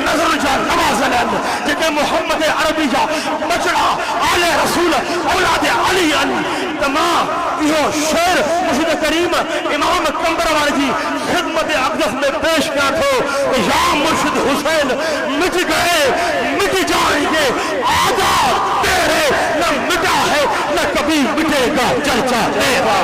नजर जा नवाज़ल जेके मोहम्मद अरबी जा बचड़ा आले रसूल औलाद अली तमाम इहो शेर मुर्शिद करीम इमाम कंबरवार जी खिदमत अक़दस में पेश किया थो। या मुर्शिद हुसैन मिट गए मिट जाएंगे आजाद तेरे न मिटा है न कभी मिटेगा चर्चा तेरा।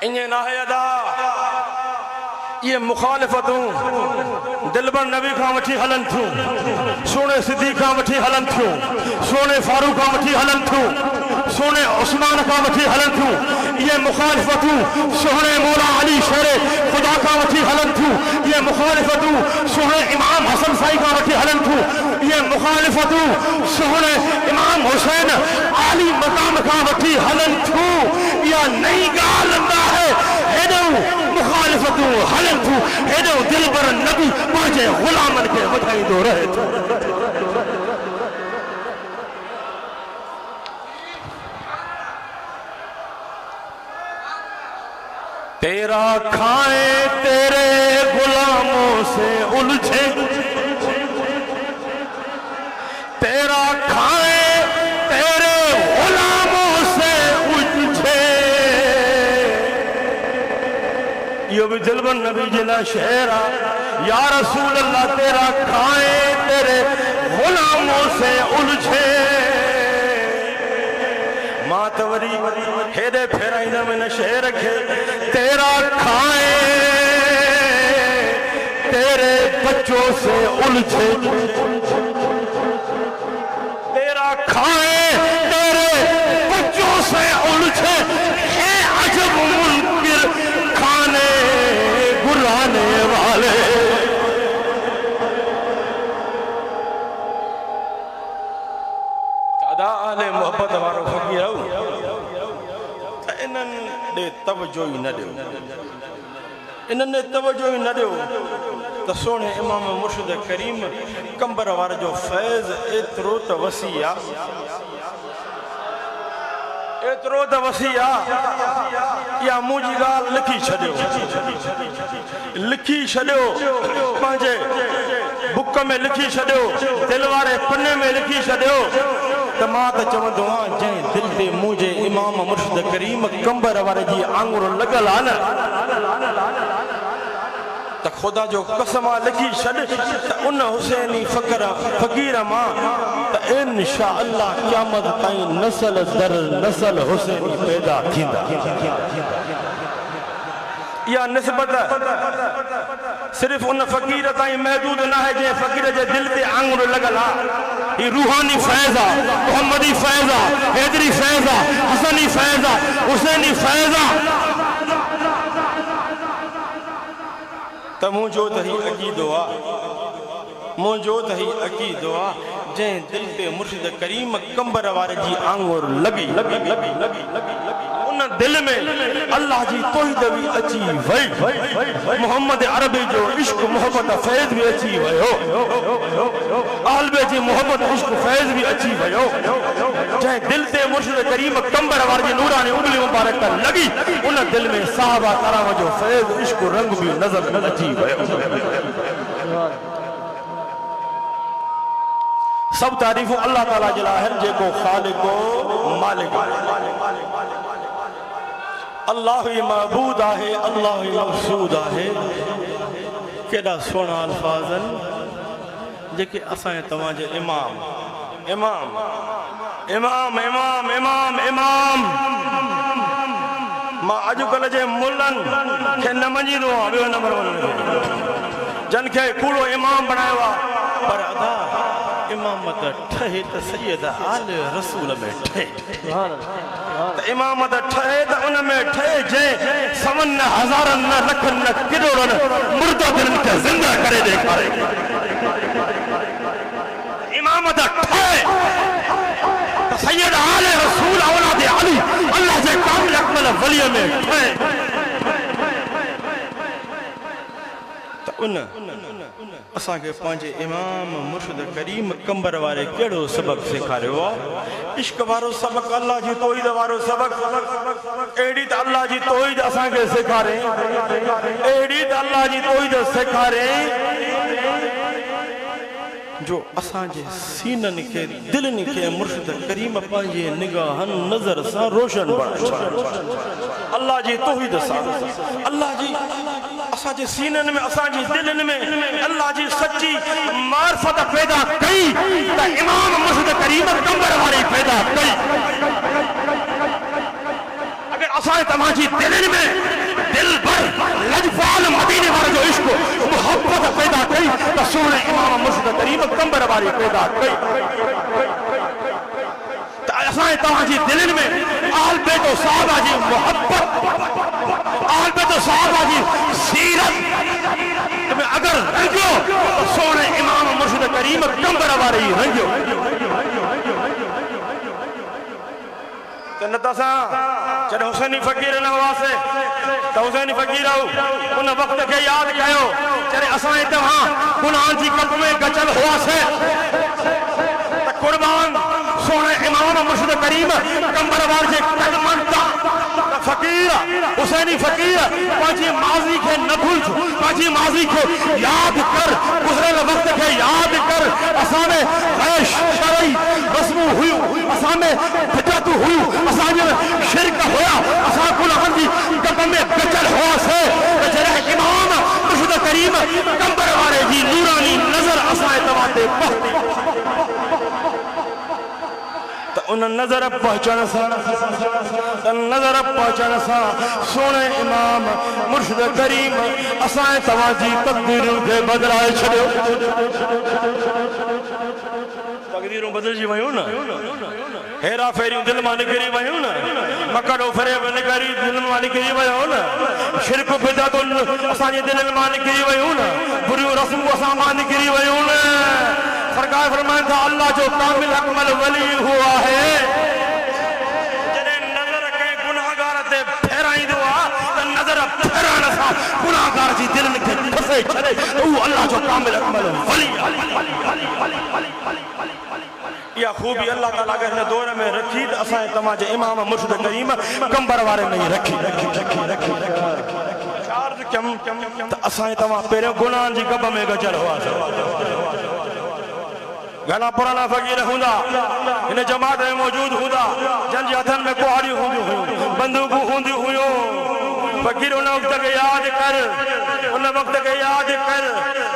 इन्हें ना है अदा ये मुखालिफतूं दिलबर नबी खां वठी हलन थियूं सोने सिद्दीक़ खां वठी हलन थियूं सोने फारूक खां वठी हलन थियूं सोने उस्मान खां वठी हलन थियूं ये मुखालिफतूं सोने मौला अली शेरे खुदा खां वठी हलन थियूं ये मुखालिफतूं सोने इमाम हसन साई खां वठी हलन थियूं ये मुखालिफतूं सोने इमाम हुसैन आली मकाम खां वठी हलन थियूं। या नई ॻाल्हि न आहे हेॾो मुखालिफतूं हलन थियूं हेॾो दिलबर नबी पंहिंजे ग़ुलामनि खे वधाईंदो रहे थो। तेरा खाए तेरे गुलामों से उलझे तेरा खाए तेरे गुलामों से उलझे यो भी दिलबर नबी जिला शेरा या रसूल अल्लाह तेरा खाए तेरे गुलामों से उलझे मातवरी हेदे फेराइंदा में न शेर खे तेरा खाए तेरे बच्चों से उलझे तेरा खाए तेरे बच्चों से उलझे है अजब मुनकिर खाने गुराने वाले। दादा आले मोहब्बत वारो फकीर इन्हनि तवजो ही न ॾियो इन्हनि तवजो ही न ॾियो त सोने इमाम मुर्शिद करीम कंबर वार जो फैज़ एतिरो त वसी आहे एतिरो त वसी आहे या मुंहिंजी ॻाल्हि लिखी छॾियो पंहिंजे बुक में लिखी छॾियो दिल वारे पन्ने में लिखी छॾियो त मां त चवंदो आहियां जंहिं दिल ते मुंहिंजे इमाम मुर्शिद करीम कंबर वारे जी आङुर लॻल आहे न त खुदा जो कसम लिखी छॾ त उन हुसैनी फ़कीर मां त इंशा अल्लाह क़यामत ताईं नस्ल दर नस्ल हुसैनी पैदा थींदा। या निस्बत सिर्फ उन फ़कीर ताईं महदूद न है जंहिं फ़कीर जे दिल ते आङुर लॻल आहे। ही रूहानी फैज़ आहे मोहम्मदी फैज़ आहे हैदरी फैज़ आहे हसनी फैज़ आहे हुसैनी फैज़ आहे त मुंहिंजो त ही अक़ीदो आहे मुंहिंजो त ही अक़ीदो आहे जंहिं दिल ते मुर्शिद करीम कंबर वारे जी आङुर लॻी उन दिल में अल्लाह जी तौहीद भी अची वई मोहम्मद अरबी जो इश्क मोहब्बत फैज़ भी अची वियो आलबे जी मोहब्बत इश्क फैज़ भी अची वियो जंहिं दिल ते मुर्शिद करीम कंबर वारे जी नूरानी उंगली मुबारक लगी उन दिल में साहबा कराम जो फैज़ इश्क रंग भी नजर अची वियो। सब तारीफ़ अल्लाह ताला जे लाइ आहिनि जेको ख़ालिक़ो मालिक अल्लाह ही महबूद आहे अल्लाह ही मक़सूद आहे। केॾा सुहिणा अल्फाज़ आहिनि जेके असांजे तव्हांजे इमाम इमाम इमाम इमाम इमाम इमाम मां अॼुकल्ह जे मुल्लनि खे न मञींदो आहियां ॿियो नंबर जन खे कूड़ो इमाम बणायो आहे पर अदा इमामत ठहे त सैयद आले रसूल में ठहे त इमामत ठहे त उन में ठहे जंहिं सवन हज़ारनि न लखनि न किरोड़नि मुर्दा दिलनि खे ज़िंदा करे ॾेखारे इमामत ठहे त सैयद आले रसूल औलाद अली अल्लाह जे कामिल अकमल वली में ठहे त उन असां के पंहिंजे इमाम मुर्शिद करीम कंबर वारे केड़ो सबक सिखारियो आहे। इश्क वारो सबक, अल्लाह जी तौहीद वारो सबक, एड़ी त अल्लाह जी तौहीद असां के सिखारे, एड़ी त अल्लाह जी तौहीद सिखारे जो असां जे सीनन के दिलन के मुर्शिद करीम पंहिंजे निगाहन नजर सां रोशन बणाए। अल्लाह जी तौहीद सां अल्लाह जी असां जे सीनन में, असां जी दिलन में अल्लाह जी सच्ची मार्फत पैदा कई त इमाम मुर्शिद करीम कंबर वारी पैदा कई। अगर असां तव्हांजी दिलन में दिल भर लजफाल मदीने वारे जो इश्क मोहब्बत पैदा कई त सोने इमाम मुर्शिद करीम कंबर वारी पैदा कई। त असां तव्हांजी दिलन में आल बेटो साहबा जी मोहब्बत, आल बेटो साहबा जी सीरत में अगर रंगो तो सोने इमाम मुर्शिद करीम कंबर वारे ही रंगो। जॾहिं हुसैनी फ़कीर न हुआसीं त हुसैनी फ़कीर उन वक़्त खे यादि कयो जॾहिं असां तव्हां गुनाहनि जी कप में गचल हुआसीं त क़ुर्बान सोने इमाम मुर्शिद करीम कंबर वार जे क़दमनि तां फ़कीर हुसैनी फ़कीर पंहिंजी माज़ी खे न भुलिज, पंहिंजी माज़ी खे यादि कर, गुज़िरियल वक़्त खे यादि कर। असां में गैर शरई रस्मूं हुयूं, असां में बिदअतूं हुयूं, असां में शिरक हुया, असां गुनाहनि जी कप में गचल हुआसीं त जॾहिं इमाम मुर्शिद करीम कंबर वारे जी नूरानी नज़र असां तव्हां ते पहुती त उन नज़र पहुचण सां सोने इमाम मुर्शिद करीम असां तव्हांजी तक़दीरूं खे बदिलाए छॾियो। तक़दीरूं बदिलजी वयूं न, हेरा फेरियूं दिल मां निकिरी वयूं न, मकड़ो फ़रेब निकिरी दिल मां निकिरी वियो न, शिरक बिदअतुन असांजे दिलनि मां निकिरी वयूं न, बुरियूं रस्मूं असां मां निकिरी वयूं न। सरकार फरमाइनि था अल्लाह जो कामिल अकमल वली हुआ है जॾहिं नज़र कंहिं गुनाहगार ते फेराईंदो आहे त नज़र फेराइण सां गुनाहगार जी दिलनि खे फसे छॾे त उहो अल्लाह जो कामिल अकमल वली आहे। इहा ख़ूबी अल्लाह ताला अगरि हिन दौर में रखी त असां तव्हांजे इमाम मुर्शिद करीम कंबर वारे में ई रखी त असां तव्हां पहिरियों गुनाहनि जी कब में गचल हुआसीं। घना पुराना फ़कीर हूंदा हिन जमात में मौजूद हूंदा जंहिंजे हथनि में कुहाड़ियूं हूंदियूं हुयूं, बंदूकूं हूंदियूं हुयूं। फ़कीर उन वक़्त खे यादि कर, उन वक़्त खे यादि कर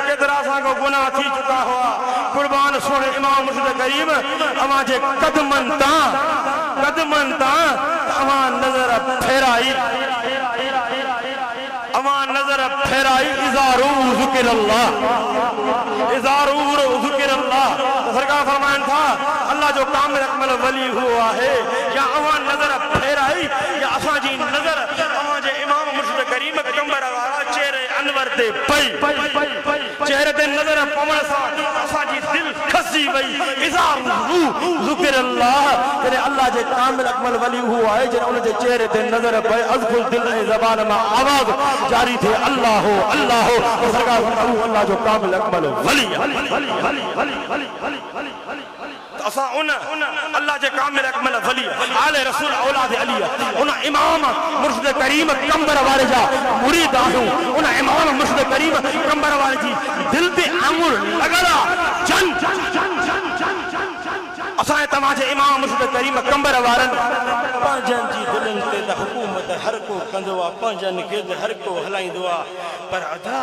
केतिरा असां को गुनाह थी चुका हुआ। क़ुर्बान सोने इमाम मुर्शिद करीम अवां जे क़दमनि तां अवां नज़र फेराई, अवां नज़र फेराई। इज़ारू ज़िक्रुल्लाह, इज़ारू ज़िक्रुल्लाह। सरकार फरमाइनि था अल्लाह जो कामिल अकमल वली हुआ है। या अवां नज़र फेराई या असांजी नज़र अवां जे इमाम मुर्शिद करीम कंबर वारा चेहरे अनवर ते पई, चेहरे ते नज़र पवण सां असांजी दिल खसी वई। इज़ारू ज़िक्रुल्लाह, जॾहिं अल्लाह जे कामिल अकमल वली हुआ है, जॾहिं उन जे चेहरे ते नज़र पए अज़फुल दिल ऐं ज़बान मां आवाज़ जारी थे अल्लाह हो अल्लाह हो। सरकार फरमाइनि अल्लाह जो कामिल अकमल वली आहे। असां उन अल्लाह जे कामिल अकमल वली आले रसूल औलाद अली उन इमाम मुर्शिद करीम कंबर वारे जा मुरीद आहियूं। उन इमाम मुर्शिद करीम कंबर वारे जी दिल ते आंगुर लॻल जन असां तव्हांजे इमाम मुर्शिद करीम कंबर वारनि पंहिंजनि जी दिलनि ते त हुकूमत हर को कंदो आहे, पंहिंजनि खे त हर को हलाईंदो आहे। पर अदा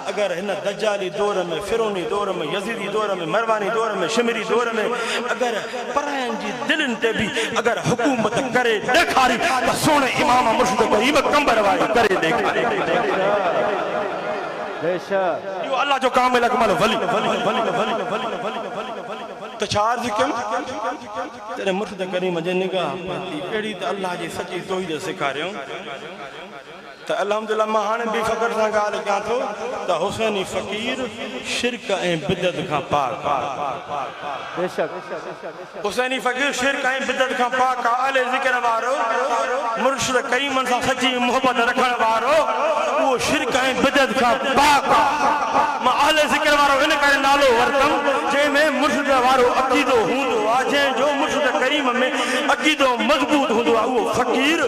अगरि हिन दज्जाली दौर में, फिरौनी दौर में, यज़ीदी दौर में, मरवानी दौर में, शिमरी दौर में अगरि परायनि जी दिलनि ते बि अगरि हुकूमत करे ॾेखारी त सोने इमाम मुर्शिद करीम कंबर वारी करे ॾेखारी। इहो अल्लाह जो कामिल अकमल वली तो चार्ज क्यों तेरे मुर्शिद करीम जे निगाह पाती एड़ी त अल्लाह जी सच्ची तौहीद सेखारियो। तो अल्हम्दुलिल्लाह मां हाणे बि फ़ख्र सां ॻाल्हि कयां थो त हुसैनी फ़कीर शिरक ऐं बिदअत खां पाक, बेशक हुसैनी फ़कीर शिरक ऐं बिदअत खां पाक आहे। अहले ज़िक्र वारो मुर्शिद करीमन सां सची मोहब्बत रखण वारो वो शिरक ऐं बिदअत खां पाक मां अहले ज़िक्र वारो इन करे नालो वरतम जंहिंमें मुर्शिद वारो अक़ीदो हूंदो आहे जंहिंजो मुर्शिद करीम में अक़ीदो मज़बूत हूंदो आहे उहो फ़क़ीर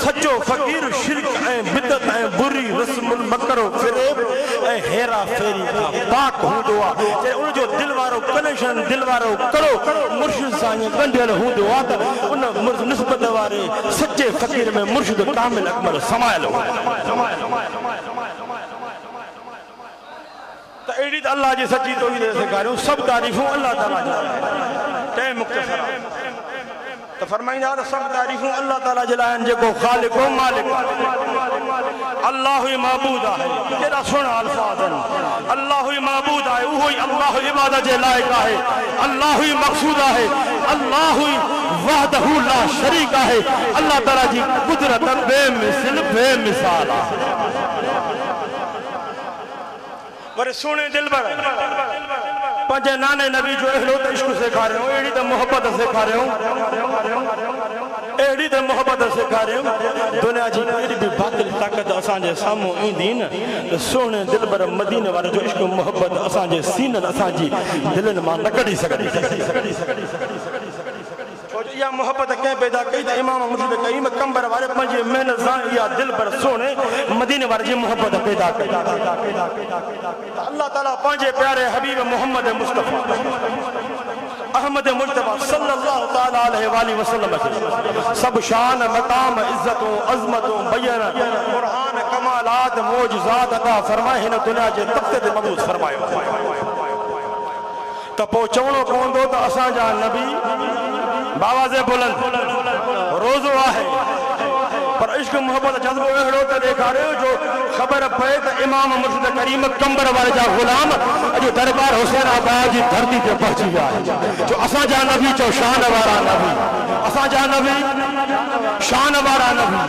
सचो फ़क़ीर शिरक ऐं बिदअत ऐं बुरी रस्मुल मकरो फ़िरेब ऐं हेरा फेरी खां पाक हूंदो आहे जे उनजो दिल वारो कनेक्शन दिल वारो कड़ो मुर्शिद सां ॻंढियल हूंदो आहे त उन निस्बत वारे सचे फ़क़ीर में मुर्शिद कामिल अकमल समायल हो त अहिड़ी त अल्लाह जी सची तौहीद सेखारियूं सभु तारीफ़ूं अल्लाह ताला जी टाइम मुख़्तसर त फरमाईंदा त सभु तारीफ़ूं अल्लाह ताला जे लाइ आहिनि जेको ख़ालिक़ हो मालिक अल्लाह ई महबूद आहे केॾा सुहिणा अल्फाज़ आहिनि अल्लाह ई महबूद आहे उहो ई अल्लाह इबादत जे लाइक़ आहे अल्लाह ई मक़सूद आहे अल्लाह ई वहदहू ला शरीक आहे अल्लाह ताला जी कुदरत बेमिसल बेमिसाल आहे पर सुहिणे दिलबर पंहिंजे नाने नबी जो अहिड़ो त इश्क सेखारियो अहिड़ी त मोहब्बत सेखारियो अहिड़ी त मोहब्बत सेखारियो दुनिया जी कहिड़ी बि बातिल ताक़त असांजे साम्हूं ईंदी न त सुहिणे दिलबर मदीने वारे जो इश्क मोहब्बत असांजे सीननि असांजी दिलनि मां न कढी सघंदी या मोहब्बत कंहिं पैदा कई त इमाम मुर्शिद करीम कंबर वारे पंहिंजे महिनत सां इहा दिल पर सोने मदीने वारे जी मोहब्बत पैदा कई अल्लाह ताला पंहिंजे प्यारे हबीब मोहम्मद मुस्तफ़ा अहमद मुज्तबा सल्लल्लाहु ताला अलैहि वसल्लम सब शान मकाम इज्जतों अज़मतों बयान कुरान कमालात मौजज़ात अता फरमाए हिन दुनिया जे तख़्ते ते मबूस फरमायो त पोइ चवणो पवंदो त असांजा नबी बावाज़े बुलंद रोज़ो आहे पर इश्क मोहब्बत जज़्बो अहिड़ो त ॾेखारियो जो ख़बर पए त इमाम मुर्शिद करीम कंबर वारे जा ग़ुलाम अॼु दरबार हुसैन आबाद जी धरती ते पहुची विया जो असांजा नबी चओ शान वारा नबी असांजा नबी शान वारा नबी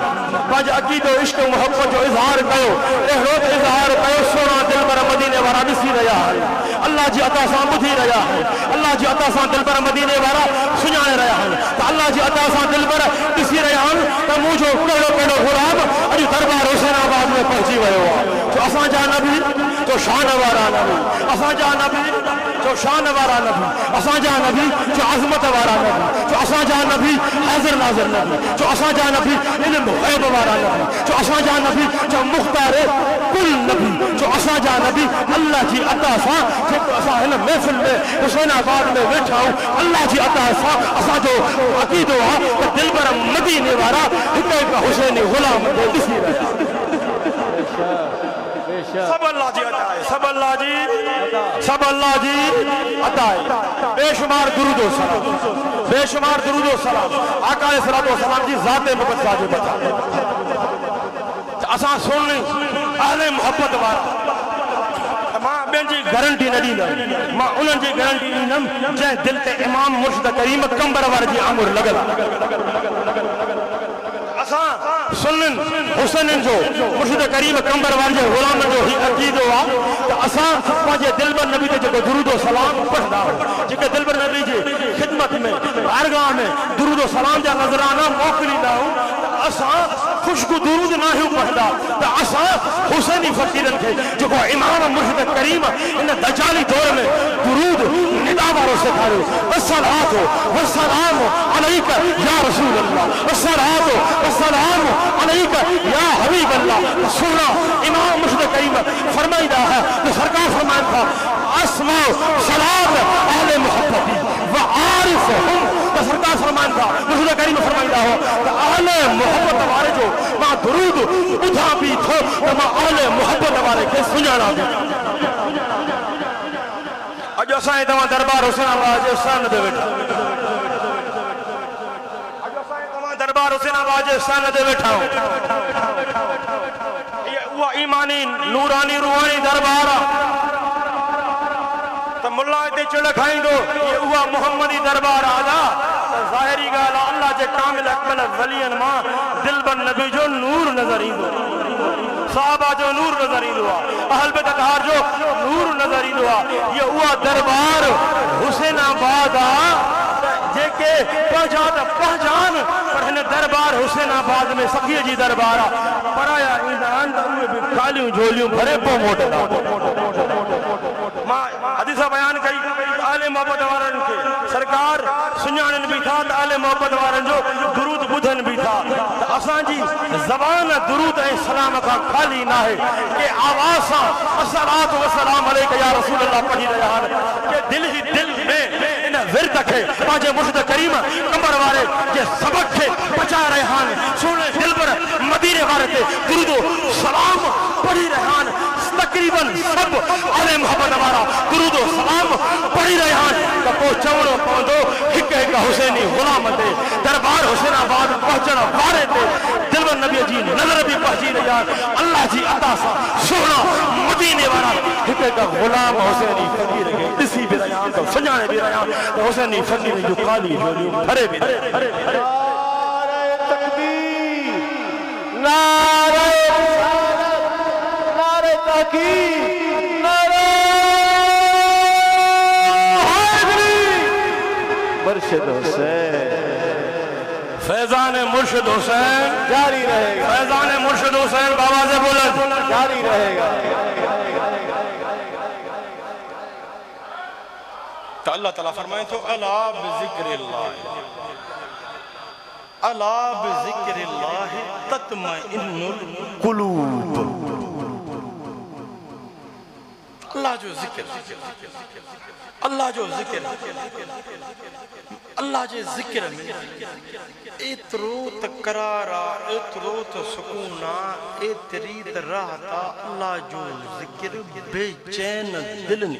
पंहिंजे अक़ीदो इश्क मोहब्बत जो इज़हार कयो अहिड़ो त इज़हार कयो सोना दिलबर मदीने वारा ॾिसी रहिया आहिनि अल्लाह जी अता सां ॿुधी रहिया आहिनि अल्लाह जी अता सां दिलबर मदीने वारा सुञाणे रहिया आहिनि त अल्लाह जी अता सां दिलबर ॾिसी रहिया आहिनि त मुंहिंजो कहिड़ो कहिड़ो ग़ुलाम अॼु दरबार हुसैनाबाद में पहुची वियो आहे जो असांजा नबी जो शान वारा नबी असांजा नबी जो शान वारा नबी असांजा नबी जो अज़मत वारा नबी जो असांजा नबी हाज़िर नाज़िर नबी जो असांजा नबी इल्म ग़ैब वारा नबी जो असांजा नबी जो मुख़्तार कुल नबी जो असांजा नबी अल्लाह जी अता सां जेको असां हिन महफ़िल में हुसैनाबाद में वेठा आहियूं अल्लाह जी अता सां असांजो अक़ीदो आहे त दिलबर मदीने वारा हिकु हिकु हुसैनी ग़ुलाम खे ॾिसी रहिया सब अल्लाह जी अता है सब अल्लाह जी अता है बेशुमार दुरूद सलाम बेशुमार दुरूद सलाम आका अलैहिस्सलातु वस्सलाम जी ज़ाते मुक़द्दसा जो बता असां सुननी अहले मोहब्बत वारा मां ॿियनि जी गारंटी न ॾींदुमि मां उन्हनि जी गारंटी ॾींदुमि जंहिं दिल ते इमाम मुर्शिद करीम कंबर वारे जी आङुर लॻल असां सुनन हुसैनन जो मुर्शिद करीम कंबर वारे जे ग़ुलामनि जो ही अक़ीदो आहे त असां पंहिंजे दिलबर नबी ते जेको दुरूद सलाम पढ़ंदा आहियूं जेके दिलबर नबी जी ख़िदमत में बारगाह में दुरूद सलाम जा नज़राना मोकिलींदा आहियूं असां खुशबू दुरूद ना ही पढ़ंदा त असां हुसैनी फ़क़ीरनि खे जेको इमाम मुर्शिद करीम इन दजाली दौर में दुरूद निदा वारो सेखारियो अस्सलातु वस्सलामु अलैका या रसूल अल्लाह अस्सलातु वस्सलामु अलैका या हबीब अल्लाह सुना इमाम मुर्शिद करीम फरमाइंदा है तो सरकार फरमाया था अस्मा सलाम अहले मोहब्बती व आरिफहुम तो सरकार फरमाया था मुर्शिद करीम फरमाइंदा हो तो अहले मोहब्बत वारे जो मां दुरूद ॿुधा बि थो त मां अहले मोहब्बत वारे खे सुञाणा बि अॼु असां तव्हां दरबार हुसैनाबाद जे सन ते वेठा दरबार हुसैनाबाद जे सन ते वेठा उहा ईमानी नूरानी रूहानी दरबार त मुल्ला हिते चिड़ खाईंदो उहा मोहम्मदी दरबार आदा ज़ाहिरी ॻाल्हि आहे अल्लाह जे कामिल अकमल वलियनि मां दिलबर नबी जो नूर नज़र ईंदो साहबा जो नूर नज़र ईंदो आहे अहल बेतहार जो नूर नज़र ईंदो आहे इहा उहा दरबार हुसैनाबाद आहे जेके पहचान पर हिन दरबार हुसैनाबाद में सखीअ जी दरबार आहे पराया ईंदा आहिनि त उहे बि कालियूं झोलियूं भरे पोइ मोटंदा मां हदीस बयान कई आले मोहब्बत वारनि खे सरकार सुञाणनि बि था त आले मोहब्बत वारनि जो दुरूद ॿुधनि बि था त असांजी ज़बान दुरूद ऐं सलाम खां ख़ाली न आहे के आवाज़ सां अस्सलातु वस्सलाम अलैका या रसूल अल्लाह पढ़ी रहिया आहिनि के दिल ई दिल में इन विर्द खे पंहिंजे मुर्शिद करीम कमर वारे जे सबक खे पहुचाए रहिया आहिनि सुहिणे दिलबर मदीने वारे ते दुरूद सलाम पढ़ी रहिया आहिनि तक़रीबन सब आले मोहब्बत वारा दुरूद सलाम पढ़ी रहिया आहिनि त पोइ चवणो पवंदो हिकु हिकु हुसैनी ग़ुलाम ते दरबार हुसैनाबाद पहुचण वारे ते दिलबर नबीअ जी नज़र बि पहुची रही आहे अल्लाह जी अता सां सुहिणा मदीने वारा हिकु हिकु ग़ुलाम हुसैनी फ़क़ीर खे ॾिसी बि रहिया आहिनि त सुञाणे बि रहिया आहिनि त हुसैनी फ़क़ीर जूं ख़ाली झोलियूं भरे बि नारे तकबीर नारे नारे तहकीर नारे हैदरी मुर्शिद हुसैन फैजान मुर्शिद हुसैन जारी रहेगा फैजान मुर्शिद हुसैन बाबा से बुलंद जारी रहेगा तो अल्लाह ताला फरमाए तो अला बिज़िक्रिल्लाह अला बिज़िक्रिल्लाह तत्मइन्नुल कुलूब अल्लाह जो जिक्र अल्लाह जो जिक्र अल्लाह जे जिक्र में एतिरो त करार आहे एतिरो त सुकून आहे एतिरी त राहत आहे अल्लाह जो जिक्र बेचैन दिलनि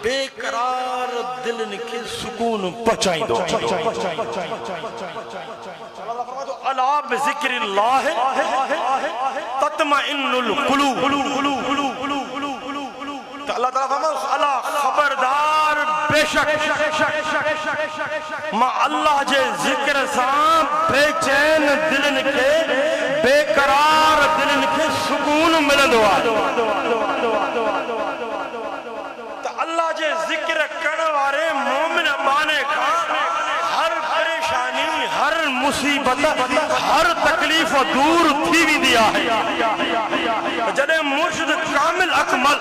बेकरार दिलनि खे सुकून पहुचाईंदो अला बिज़िक्रिल्लाह तत्मइन्नुल कुलूब अल्लाह ताला फरमाए अला खबरदार बेशक मां अल्लाह जे जिक्र सां बेचैन दिलनि खे बेकरार दिलनि खे सुकून मिलंदो आहे त अल्लाह जे जिक्र करण वारे मोमिन बाने खां हर परेशानी हर मुसीबत हर तकलीफ़ दूर थी वेंदी आहे जॾहिं मुर्शिद कामिल अकमल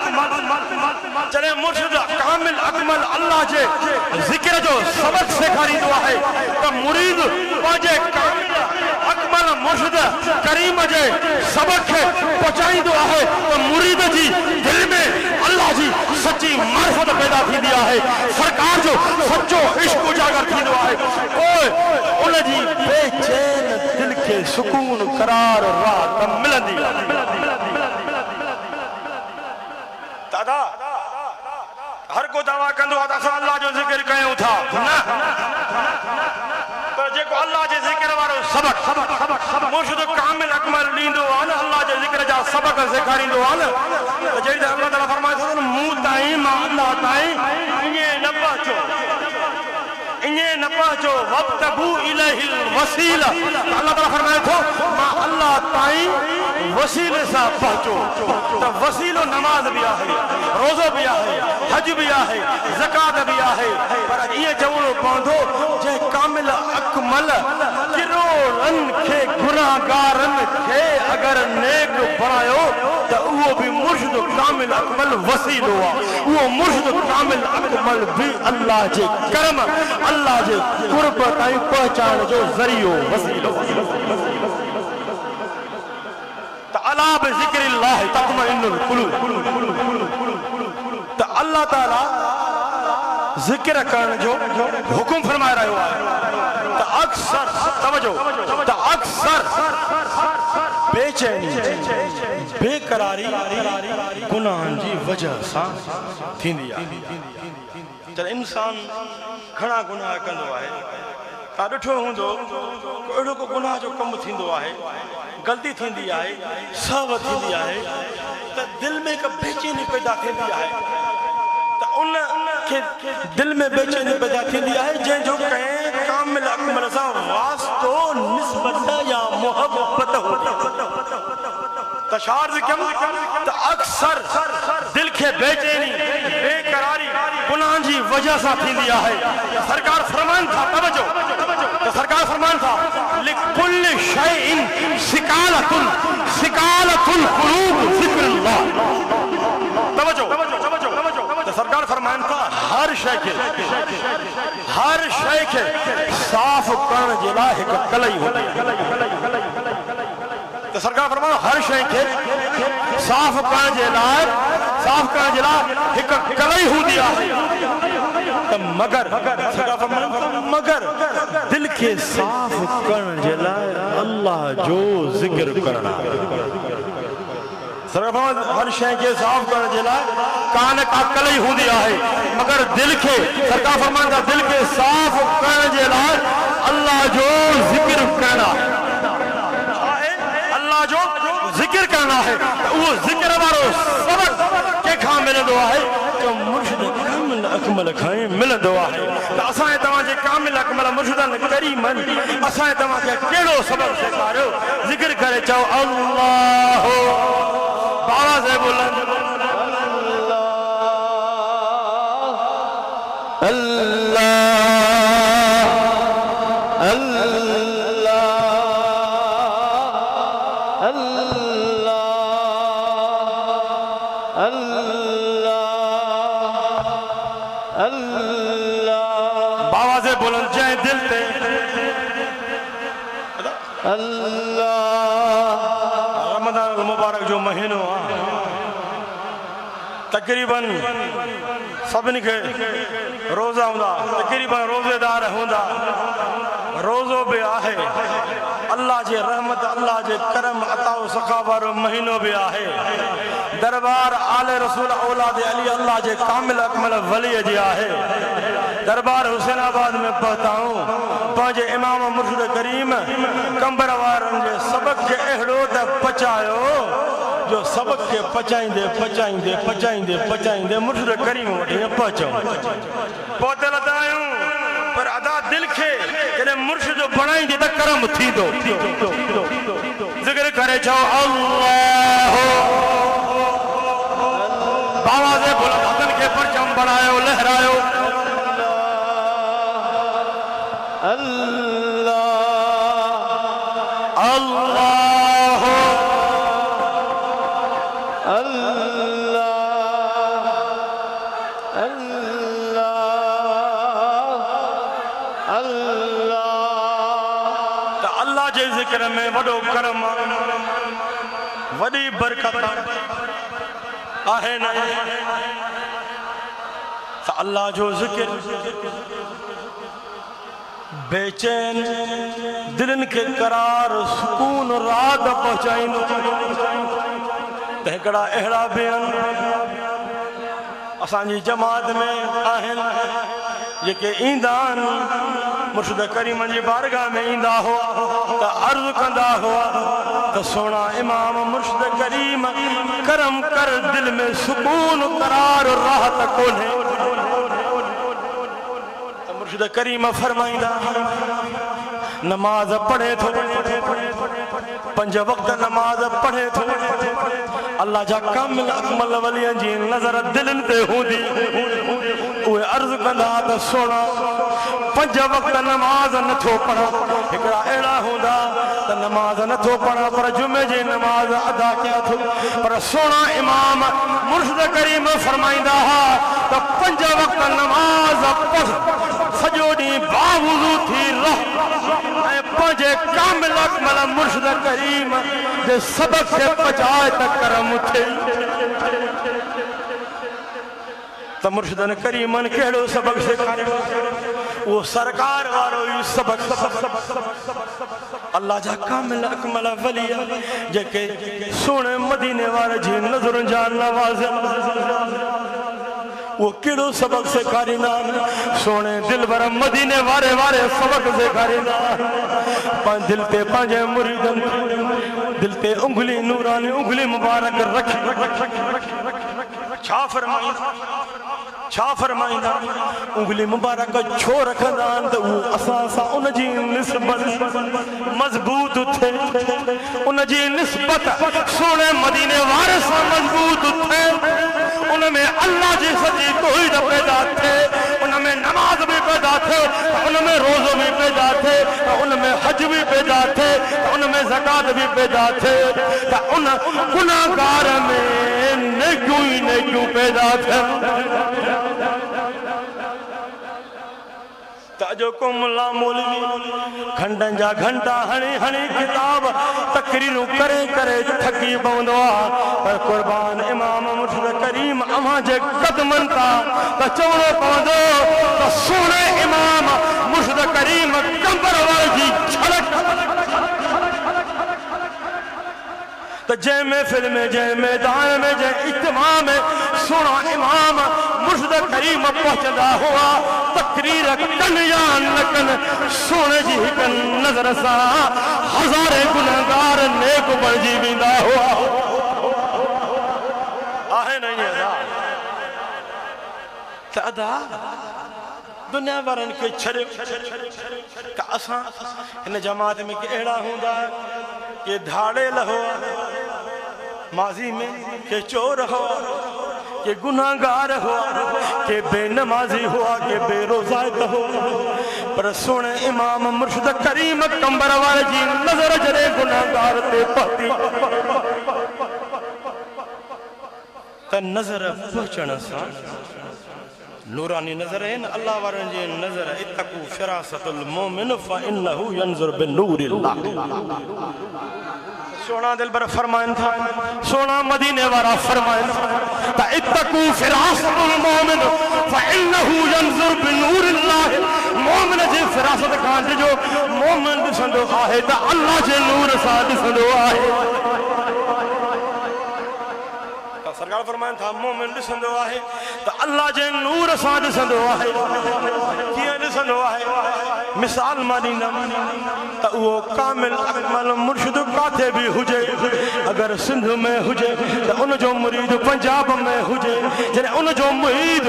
जॾहिं मुर्शिद कामिल अकमल अल्लाह जे ज़िक्र जो सबक सेखारींदो आहे त मुरीद पंहिंजे कामिल अकमल मुर्शिद करीम जे सबक खे पहुचाईंदो आहे त मुरीद जी दिल में अल्लाह जी सच्ची मारिफत पैदा थींदी आहे सरकार जो सच्चो इश्क उजागर थींदो आहे पोइ उन जी बेचैन दिल खे सुकून करार राहत मिलंदी आहे दादा हर को दावा कंदो आहे त असां अल्लाह जो ज़िक्र कयूं था न पर जेको अल्लाह जे ज़िक्र वारो सबक मुर्शिद कामिल अकमल ॾींदो आहे न अल्लाह जे ज़िक्र जा सबक सेखारींदो आहे न त जहिड़ी त अल्लाह ताला फरमाए थो मूं ताईं मां अल्लाह ताईं ईअं न पहुचो ईअं न पहुचो वब्तगू इलैहिल वसीला अल्लाह ताला फरमाए थो मां अल्लाह ताईं वसीले सां पहुचो त वसीलो नमाज बि आहे रोज़ो बि आहे हज बि आहे ज़कात बि आहे पर ईअं चवणो पवंदो जंहिं कामिल अकमल किरोड़नि खे गुनाहगारनि खे अगरि नेक बणायो त उहो बि मुर्शिद कामिल अकमल वसीलो आहे उहो मुर्शिद कामिल अकमल बि अल्लाह जे करम अल्लाह जे कुर्ब ताईं पहुचाइण जो ज़रियो वसीलो त अला बिज़िक्रिल्लाह तत्मइन्नुल कुलूब त अल्लाह ताला ज़िक्र करण जो हुकुम फरमाए रहियो आहे त अक्सर तवजो त अक्सर बेचैनी बेकरारी गुनाहनि जी वजह सां थींदी आहे जॾहिं इंसान घणा गुनाह कंदो आहे तव्हां ॾिठो हूंदो अहिड़ो को गुनाह जो कमु थींदो आहे ग़लती थींदी आहे सहव थींदी आहे त दिलि में हिकु बेचैनी पैदा थींदी आहे त उन खे दिलि में बेचैनी पैदा थींदी आहे जंहिंजो कंहिं कामिल अकमल सां वास्तो निस्बत या मोहब्बत हूंदी त छा अर्ज़ु कयमि त अक्सर दिलि खे बेचैनी बेकरारी गुनाहनि जी वजह सां थींदी आहे सरकार फरमाइनि था तवजो त सरकार फरमाइनि था लिकुल्लि शैइन सिकालतुल कुलूब ज़िक्रुल्लाह। तवज्जो तो सरकार फरमान था हर शय के साफ करण जे लाइ हिकु कलई हूंदी आहे। तो सरकार फरमान हर शय के साफ करण जे लाइ हिकु कलई हूंदी आहे। मगर सरकार फरमान मगर दिल के साफ करण जे लाइ अल्लाह जो ज़िक्र करणु आहे। हर शय के साफ करण जे लाइ कान का कलई हूंदी आहे, मगर दिल के सरकार फरमान था दिल के साफ करण जे लाइ अल्लाह जो ज़िक्र करणु आहे। अल्लाह जो ज़िक्र करणु आहे। उहो ज़िक्र वारो सबक कंहिंखां मिलंदो आहे तो मुर्शिद कामिल अकमल खां मिलंदो आहे। त असां तव्हांजे कामिल अकमल मुर्शिदन करीमन असां तव्हांखे कहिड़ो सबक सेखारियो? ज़िक्र करे चओ अल्लाह। बाबा से बोलन बाबा से बोलन जय दिल पे रमजान मुबारक जो महीनो आहे तकरीबन सभिनी खे रोज़ा हूंदा, तकरीबन रोज़ेदार हूंदा। रोज़ो भी आहे अल्लाह जे रहमत अल्लाह जे करम अताउ सखा वारो महीनो भी आहे। दरबार आले रसूल औलाद अली अल्लाह जे कामिल अकमल वली जी आहे। दरबार हुसैनाबाद में पहुता हूँ पंहिंजे इमाम मुर्शिद करीम कंबर वारनि जे सबक खे अहिड़ो त पचायो जो सबक के पचाईंदे मुर्शिद करीम वटि पहुचूं। पहुते लथा आहियूं पर अदा दिल खे जॾहिं मुर्शिद बणाईंदे त करम थींदो। ज़िक्र करे चओ अल्लाह। बाबा जे बुलंद हथनि खे परचम बढ़ायो लहरायो में वडो करम वडी बरकत आहे न। अल्लाह जो ज़िक्र बेचैन दिलनि खे करार सुकून रात पहुचाईंदो। त हिकिड़ा अहिड़ा बि आहिनि असांजी जमात में आहिनि जेके ईंदा आहिनि मुर्शिद करीम जी बारगाह में ईंदा हुआ त अर्ज़ कंदा हुआ त सोना इमाम मुर्शिद करीम करम कर दिल में सुकून करार राहत कोन्हे। त मुर्शिद करीम फरमाईंदा नमाज पढ़े थो 5 वक्त नमाज पढ़े थो अल्लाह जा कामिल अकमल वलियन जी नज़र दिलनि ते हूंदी। उहे अर्ज़ कंदा त सोना 5 वक्त नमाज नथो पढ़ा। हिकिड़ा अहिड़ा हूंदा त नमाज नथो पढ़ा पर जुमे जी नमाज अदा कया थो। पर सोना इमाम मुर्शिद करीम फरमाईंदा हा त 5 वक्त नमाज पढ़ सॼो ॾींहुं बावुज़ू थी रह ऐं पंहिंजे कामिल अकमल मुर्शिद करीम जे सबक खे पचाए त करम थिए। त मुर्शिदन करीमन कहिड़ो सबक सेखारियो? वो सरकार वारो ही सबक अल्लाह जा कामिल अकमल वली जेके सोने मदीने वारे जी नज़र जा नवाज़ वो केड़ो सबक सेखारींदा सोने दिल भर मदीने वारे सबक सेखारींदा। दिल ते पंहिंजे मुरीदन दिल ते उंगली नूरानी उंगली मुबारक रखी छा फरमाईंदा उंगली मुबारक छो रखंदा त उहो असां सां उन जी निस्बत मज़बूत थिए उन उनजी निस्बत सोने मदीने वारे सां मजबूत थे। उनमें अल्लाह जी सजी तौहीद पैदा थे, उनमें नमाज भी पैदा थे, उनमें रोज़ो भी पैदा थे, उनमें हज भी पैदा थे, उनमें ज़कात भी पैदा थे। उन गुनाहगार में नेकियूं ही नेकियूं पैदा थे। ताजो को मुल्ला मौलवी घंटन जा घंटा हणी हणी किताब तकरीरूं करे करे थकी पवंदो आहे, पर कुर्बान इमाम मुर्शिद करीम अमां जे कदमन ता त चवणो पवंदो त सोणे इमाम मुर्शिद करीम कंबरवाल जी झलक त जंहिं महफ़िल में, जंहिं मैदान में, जंहिं इज्तिमा में सोना इमाम मुर्शिद करीम पहुंचंदा हुआ, तकरीर कन या न कन सोने जी हिक नज़र सां हज़ारे गुनहगार नेक बणिजी वेंदा हुआ। आहे न ईअं अदा त अदा दुनिया वारनि खे छॾे त असां हिन जमात में के अहिड़ा हूंदा के धाड़ेल हुआ माज़ी में, के चोर हुआ, के गुनाहगार हुआ, के बेनमाजी हुआ, के बेरोज़ात हुआ, पर सोने इमाम मुर्शिद करीम कंबरवाल जी नज़र जॾहिं गुनाहगार ते पहुती त नज़र पहुचण सां नूरानी नज़र है न अल्लाह वारनि जी नज़र इत्तकू फिरासतुल मोमिन फइन्नहु यंजुर बिनूरिल्लाह। सोना दिलबर फरमाइन था, सोना मदीने वाला फरमाइन था इत्तकू फिरासतुल मोमिन फइन्नहु यंजुर बिनूरिल्लाह। मोमिन जी फिरासत खां जो मोमिन ॾिसंदो आहे त अल्लाह जे नूर सां ॾिसंदो आहे। सरकार फरमाइन था मोमिन ॾिसंदो आहे त अल्लाह जे नूर सां ॾिसंदो आहे। कीअं ॾिसंदो आहे? मिसाल मां ॾींदुमि त उहो कामिल अकमल मुर्शिद काथे बि हुजे, अगरि सिंध में हुजे त उनजो मुरीद पंजाब में हुजे, जॾहिं उनजो मुरीद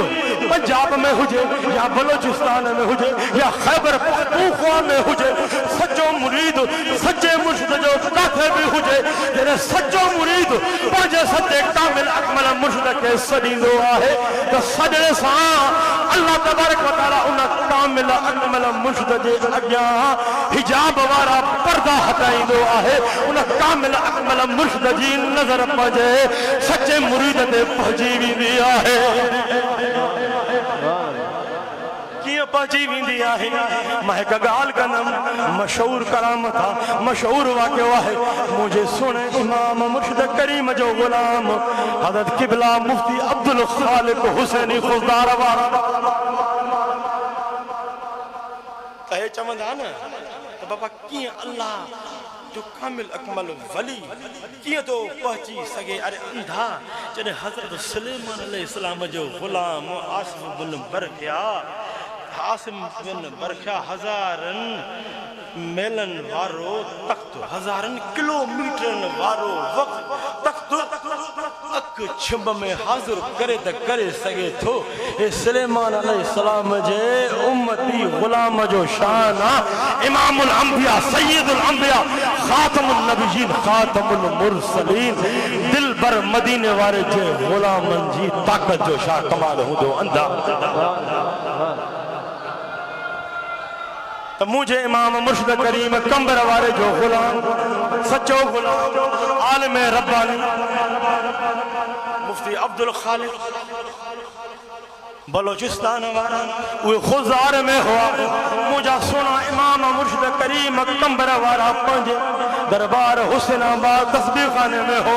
पंजाब में हुजे या बलोचिस्तान में हुजे या खैबर पख्तूनख्वा में हुजे, सचो मुरीद सच्चे मुर्शिद जो काथे बि हुजे, जॾहिं सचो मुरीद पंहिंजे सच्चे कामिल अकमल मुर्शिद खे सॾींदो आहे त सॼणे सां अल्लाह तबारक व तआला उन कामिल अकमल मुर्शिद जे अॻियां हिजाब वारा पर्दा हटाईंदो आहे। उन कामिल अकमल मुर्शिद जी नज़र पंहिंजे सच्चे मुरीद ते पहुची वेंदी आहे। कीअं पहुची वेंदी आहे? मां हिकु ॻाल्हि कंदुमि, मशहूर करामत आहे, मशहूर वाक़ियो आहे। मुंहिंजे सुहिणे इमाम मुर्शिद करीम जो ग़ुलाम हज़रत क़िबला मुफ्ती अब्दुल ख़ालिक हुसैनी ख़ुशदार वारा त हे चवंदा न त बाबा कीअं अल्लाह जो कामिल अकमल वली कीअं तो पहुची सघे? अरे अंधा जॾहिं हज़रत सुलेमान अलैहिस्सलाम जो ग़ुलाम आसिम बिन बरखिया, आसिम बिन बरखिया हज़ारनि मेलनि वारो तख्त, हज़ारनि किलोमीटरनि वारो वक़्त तख्त अक छिंब में हाज़िर करे त करे सघे थो। हे सुलेमान अलैहिस्सलाम जे उम्मती ग़ुलाम जो शान आहे। इमामुल अंबिया, सय्यदुल अंबिया, ख़ातमुन नबिय्यीन, ख़ातमुल मुरसलीन, दिलबर मदीने वारे जे ग़ुलामनि जी ताक़त जो छा कमाल हूंदो अंधा। त मुझे इमाम मुर्शिद करीम कंबर वारे जो ग़ुलाम, सच्चो ग़ुलाम, आलिम रब्बानी मुफ्ती अब्दुल ख़ालिक बलोचिस्तान वारा उहे ख़ुज़दार में हुआ। मुझा सोना इमाम मुर्शिद करीम कंबर वारा पंहिंजे दरबार हुसैनाबाद तस्बीह खाने में हो।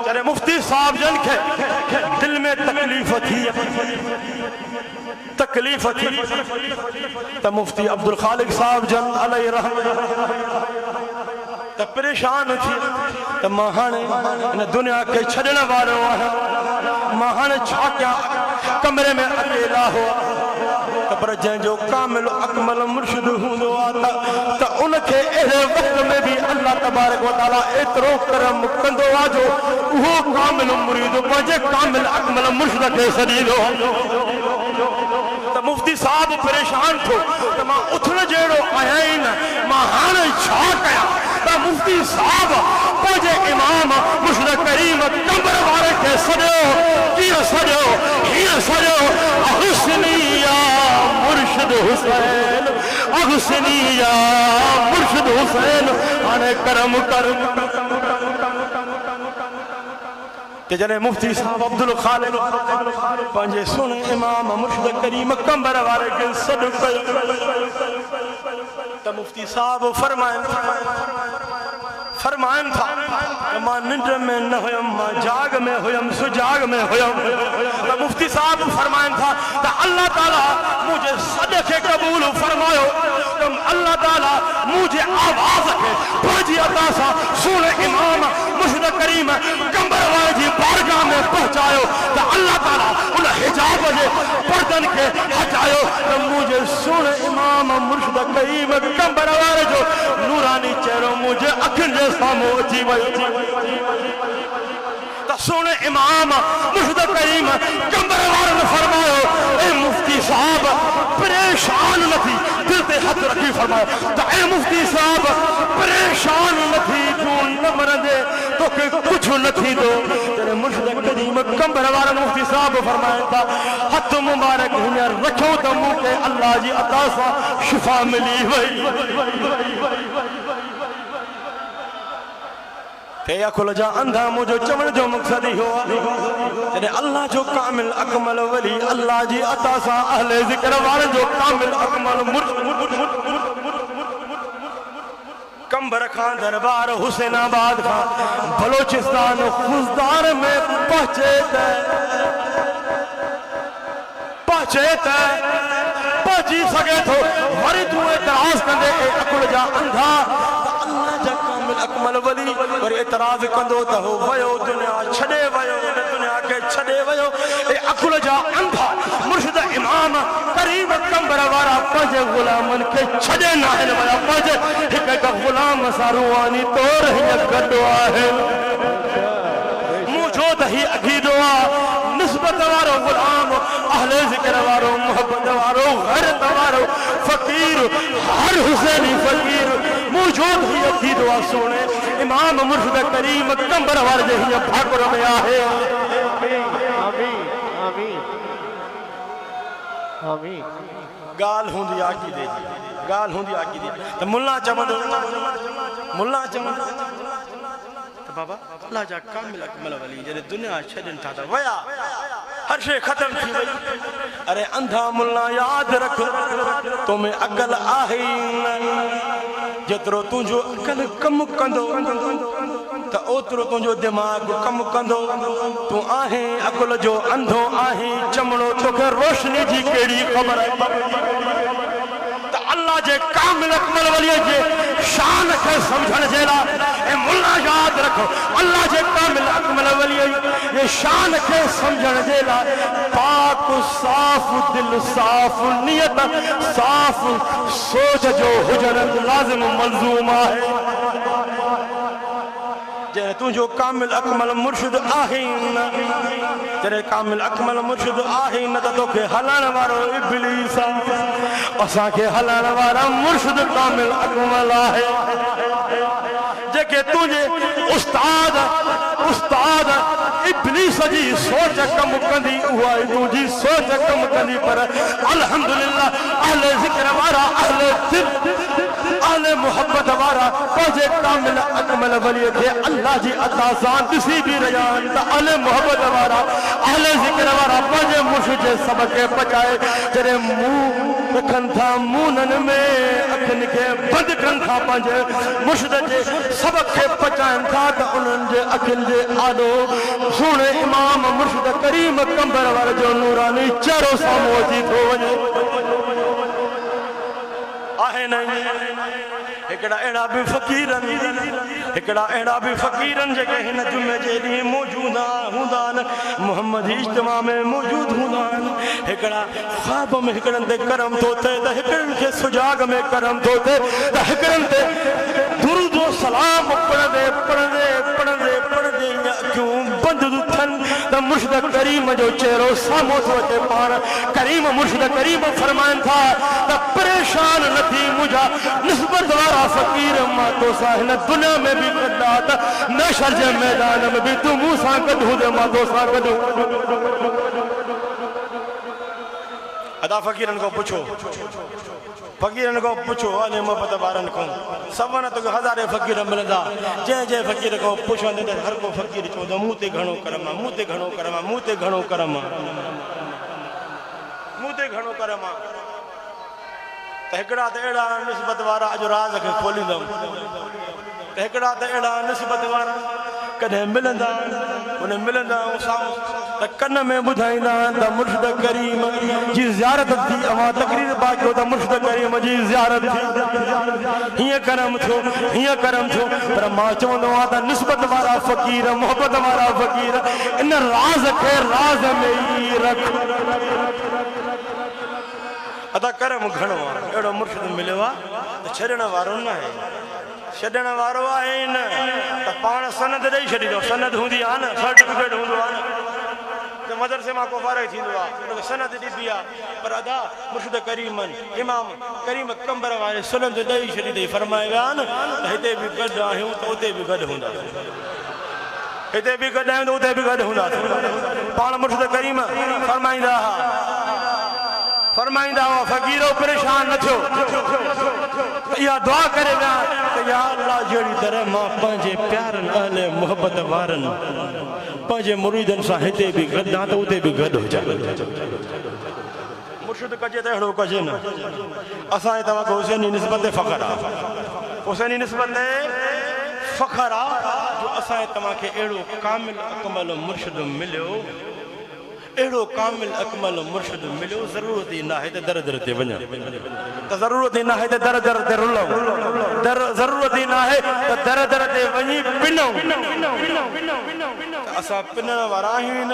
जॾहिं मुफ्ती साहब जन खे दिल में तकलीफ़ थी त मुफ्ती अब्दुल ख़ालिक साहब जन अलैहि रहमत त परेशान थी त मां हाणे हिन दुनिया खे छॾण वारो आहियां, मां हाणे छा कयां? कमरे में अकेला हुआ त पर जंहिंजो कामिल अकमल मुर्शिद हूंदो आहे त उनखे अहिड़े वक़्त में बि अल्लाह तबारक व तआला एतिरो करम कंदो आहे जो उहो कामिल मुरीद पंहिंजे कामिल अकमल मुर्शिद खे सॾींदो। त मुफ्ती साहब परेशान थो त मां उथण जहिड़ो आहियां ई न, मां हाणे छा कयां? त मुफ्ती मुफ्ती साहब पंहिंजे इमाम मुर्शिद करीम कमर वारे खे सॼो कीअं सॼो हीअं सॼो अहसनी या मुर्शिद हुसैन अहसनी या मुर्शिद हुसैन हाणे करम कर कि जने मुफ्ती साहब अब्दुल खालिक पंहिंजे सुने इमाम मुर्शिद करीम कमर वारे खे सॾु कयो त मुफ्ती साहब फरमाइन था मां निंड में न हुयम मां जाग में हुयम सुजाग में हुयम त मुफ्ती साहब फरमाइन था त अल्लाह ताला मुझे सॾ खे क़बूल फरमायो त अल्लाह ताला मुझे आवाज़ खे पंहिंजी अदा सां सुने इमाम मुर्शिद करीम कमर वारे जी बारगाह में पहुंचायो त अल्लाह ताला उन हिजाब जे पर्दन खे हटायो त मुझे सुने इमाम मुर्शिद करीम कमर वारे जो नूरानी चेहरो मुझे अखियुनि जे साम्हूं अची वियो त सुने इमाम मुर्शिद करीम कमर वारे ने फरमायो ए मुफ्ती साहब परेशान न थी दिल ते हथ रखी फरमायो त ए मुफ्ती साहब परेशान न थी तू न मरंदे तोखे कुछ न थींदो तेरे मुर्शिद करीम कमर वारे मुफ्ती साहब फरमाइनि था हथ मुबारक हींअर रखो त मूंखे अल्लाह जी अता सां शिफ़ा मिली वई के अकुल जा अंधा मुझो चवण जो मक़सद इहो आहे जॾहिं अल्लाह जो कामिल अकमल वली अल्लाह जी अता सां अहले ज़िक्र वारे जो कामिल अकमल कंबर खां दरबार हुसैनाबाद खां बलोचिस्तान खुजदार में पहुंचे त पहुंची सघे थो वरी तूं एतराज़ कंदे अकुल जा अंधा अल्लाह जा कामिल अकमल वली वरी एतराज़ कंदो त हो वयो दुनिया छॾे वयो दुनिया खे छॾे वयो ए अकुल जा अंधा मुर्शिद इमाम करीम कमर वारा पंहिंजे ग़ुलामनि खे छॾे न आहिनि विया पंहिंजे हिक हिक ग़ुलाम सां रूहानी तौर हीअं गॾु आहे मुंहिंजो त ही अक़ीदो आहे निस्बत वारो ग़ुलाम अहले ज़िक्र वारो मोहब्बत वारो गैरत वारो फ़कीर हर हुसैनी फ़कीर मुंहिंजो त ही अक़ीदो आहे सोने इमाम मुर्शिद करीम कमर वारे जे हीअं भाकुर में आहे गाल हुंदी आकीदे गाल हुंदी आकीदे त मुल्ला चवंदो त बाबा अल्लाह जा कामिल अकमल वली जॾहिं दुनिया छॾनि था त वया हर शइ ख़त्म थी वई अरे अंधा मुल्ला यादि रख तो में अकल आहे जेतिरो तुंहिंजो अकल कमु कंदो त ओतिरो तुंहिंजो दिमाग़ कमु कंदो तूं आहे अकुल जो अंधो आहे चमड़ो तोखे रोशनी जी कहिड़ी ख़बर आहे त अल्लाह जे कामिल अकमल वलीअ जे शान खे सम्झण जे लाइ ऐं मुल्ला यादि रखो अल्लाह जे कामिल अकमल वलीअ जे शान खे सम्झण जे लाइ पाक साफ़ दिल साफ़ नियत साफ़ सोच जो हुजण लाज़िम मलज़ूम आहे जॾहिं तुंहिंजो कामिल अकमल मुर्शिद आहे न जॾहिं कामिल अकमल मुर्शिद आहे न त तोखे हलाइण वारो इब्लीस आहे असांखे हलाइण वारा मुर्शिद कामिल अकमल आहे जेके तुंहिंजे उस्ताद इब्लीस जी सोच कम कंदी उहा तुंहिंजी सोच कम कंदी पर अल्हम्दुलिल्लाह अहले ज़िक्र वारा अहले दिल अहले मोहब्बत वारा पंहिंजे कामिल अकमल वलीअ खे अल्लाह जी अता सां ॾिसी बि रहिया आहिनि त अहले मोहब्बत वारा अहले ज़िक्र वारा पंहिंजे मुर्शिद जे सब खे पचाए जॾहिं मुंहुं रखनि था मुंहनि में अखियुनि खे बंदि कनि था पंहिंजे मुर्शिद जे सब खे पचाइनि था त उन्हनि जे अखियुनि जे आॾो सुहिणे इमाम मुर्शिद करीम कमर वारे जो नूरानी चेहरो साम्हूं अची थो वञे आहे न हिकिड़ा अहिड़ा बि फ़क़ीरनि जेके हिन जुमे जे ॾींहुं मौजूद हूंदा आहिनि मोहम्मद इज्तिमा में मौजूद हूंदा आहिनि हिकिड़ा ख़्वाब में हिकिड़नि ते करम थो थिए त हिकिड़नि खे सुजाग में करम थो थिए त हिकिड़नि ते दुरूद व सलाम पढ़ंदे अखियूं बंदि थियनि त मुर्शिद करीम जो चेहरो साम्हूं थो अचे पाण करीम मुर्शिद करीम फरमाइनि था त परेशान न थी मुंहिंजा निस्बत वारा फ़क़ीर मां तो साहिल दुनिया में भी कदात नशर जे मैदान में भी तू मूसा कदू दे मा तो सा कदू अदा फकीरन को पूछो आले मोहब्बत वारन को सवन तो हजारे फकीर मिलंदा जे फकीर को पुछंदे त हर को फकीर चवंदो मूं ते घणो करम मूं ते घणो करम मूं ते घणो करम मूं ते घणो करम त हिकड़ा त एड़ा निस्बत वारा अज राज के खोलींदम त हिकड़ा त एड़ा निस्बत वारा कदे मिलंदा उन मिलंदा सां त कन में बुधाइंदा त मुर्शिद करीम जी ज़ियारत थी अवा तकरीर बाक़ी त मुर्शिद करीम जी ज़ियारत थी हिय करम थियो पर मां चवंदो आ त निस्बत वारा फकीर मोहब्बत वारा फकीर इन राज के राज में ही रख अदा करम घणो आ एड़ो मुर्शिद मिलियो आ त छॾण वारो न आहे छॾण वारो आहे न त पाण सनद ॾेई छॾींदो सनद हूंदी आहे न सर्टिफिकेट हूंदो आहे न त मदरसे मां को फारग थींदो आहे उनखे सनद ॾिबी आहे पर अदा मुर्शिद करीमन इमाम करीम कंबर वारे सनद ॾेई छॾी अथई फरमाए विया न त हिते बि गॾु आहियूं त उते बि गॾु हूंदासीं हिते बि गॾु आहियूं त उते बि गॾु हूंदासीं पाण मुर्शिद करीम फरमाईंदा हुआ फकीरो परेशान न थियो या दुआ करे विया त या अल्लाह जहिड़ी तरह मां पंहिंजे प्यारनि अहले मोहब्बत वारनि पंहिंजे मुरीदनि सां हिते बि गॾु आहे त उते बि गॾु हुजां मुर्शिद कजे त अहिड़ो कजे न असांजे तव्हांखे हुसैनी निस्बत फ़ख्र आहे हुसैनी निस्बत फ़ख्र आहे जो असांजे तव्हांखे अहिड़ो कामिल अकमल मुर्शिद मिलियो एड़ो कामिल अकमल मुर्शिद मिलियो ज़रूरत ही ना है त दर दर ते वञा त ज़रूरत ही ना है त दर दर ते रुलऊं ज़रूरत ही ना है त दर दर ते वञी पिनऊं असां पिनण वारा आहियूं न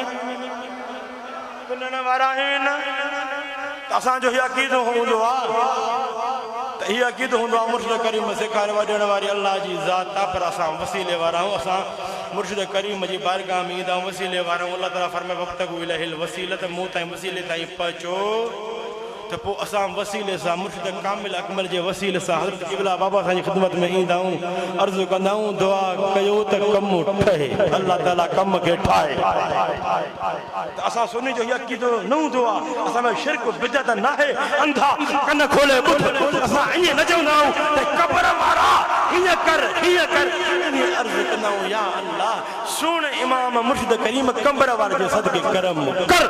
त असांजो हीअ अक़ीदो हूंदो आहे त हीअ अक़ीदो हूंदो आहे मुर्शिद करीम सेखारे वॾण वारी अल्लाह जी ज़ात आहे पर असां वसीले वारा आहियूं असां मुर्शिद करीम जी बारगाह में ईंदा आहियूं वसीले वारा आहियूं अल्लाह ताला फरमाए वक़्तगू इलैहिल वसीला त मूं ताईं वसीले ताईं पहुचो त पोइ असां वसीले सां मुर्शिद कामिल अकमल जे वसीले सां हज़रत क़िबला बाबा सां जी ख़िदमत में ईंदा आहियूं अर्ज़ु कंदा आहियूं दुआ कयो त कमु ठहे अल्लाह ताला कम खे ठाहे त असां सुन्नी जो हीअ अक़ीदो न हूंदो आहे असां में शिरक बिदअत न आहे अंधा कन खोले ॿुध असां ईअं न चवंदा आहियूं त क़बर वारा हीअं कर अर्ज़ु कंदा आहियूं या अल्लाह सुहिणे इमाम मुर्शिद करीम कंबर वारे जे सदके करम कर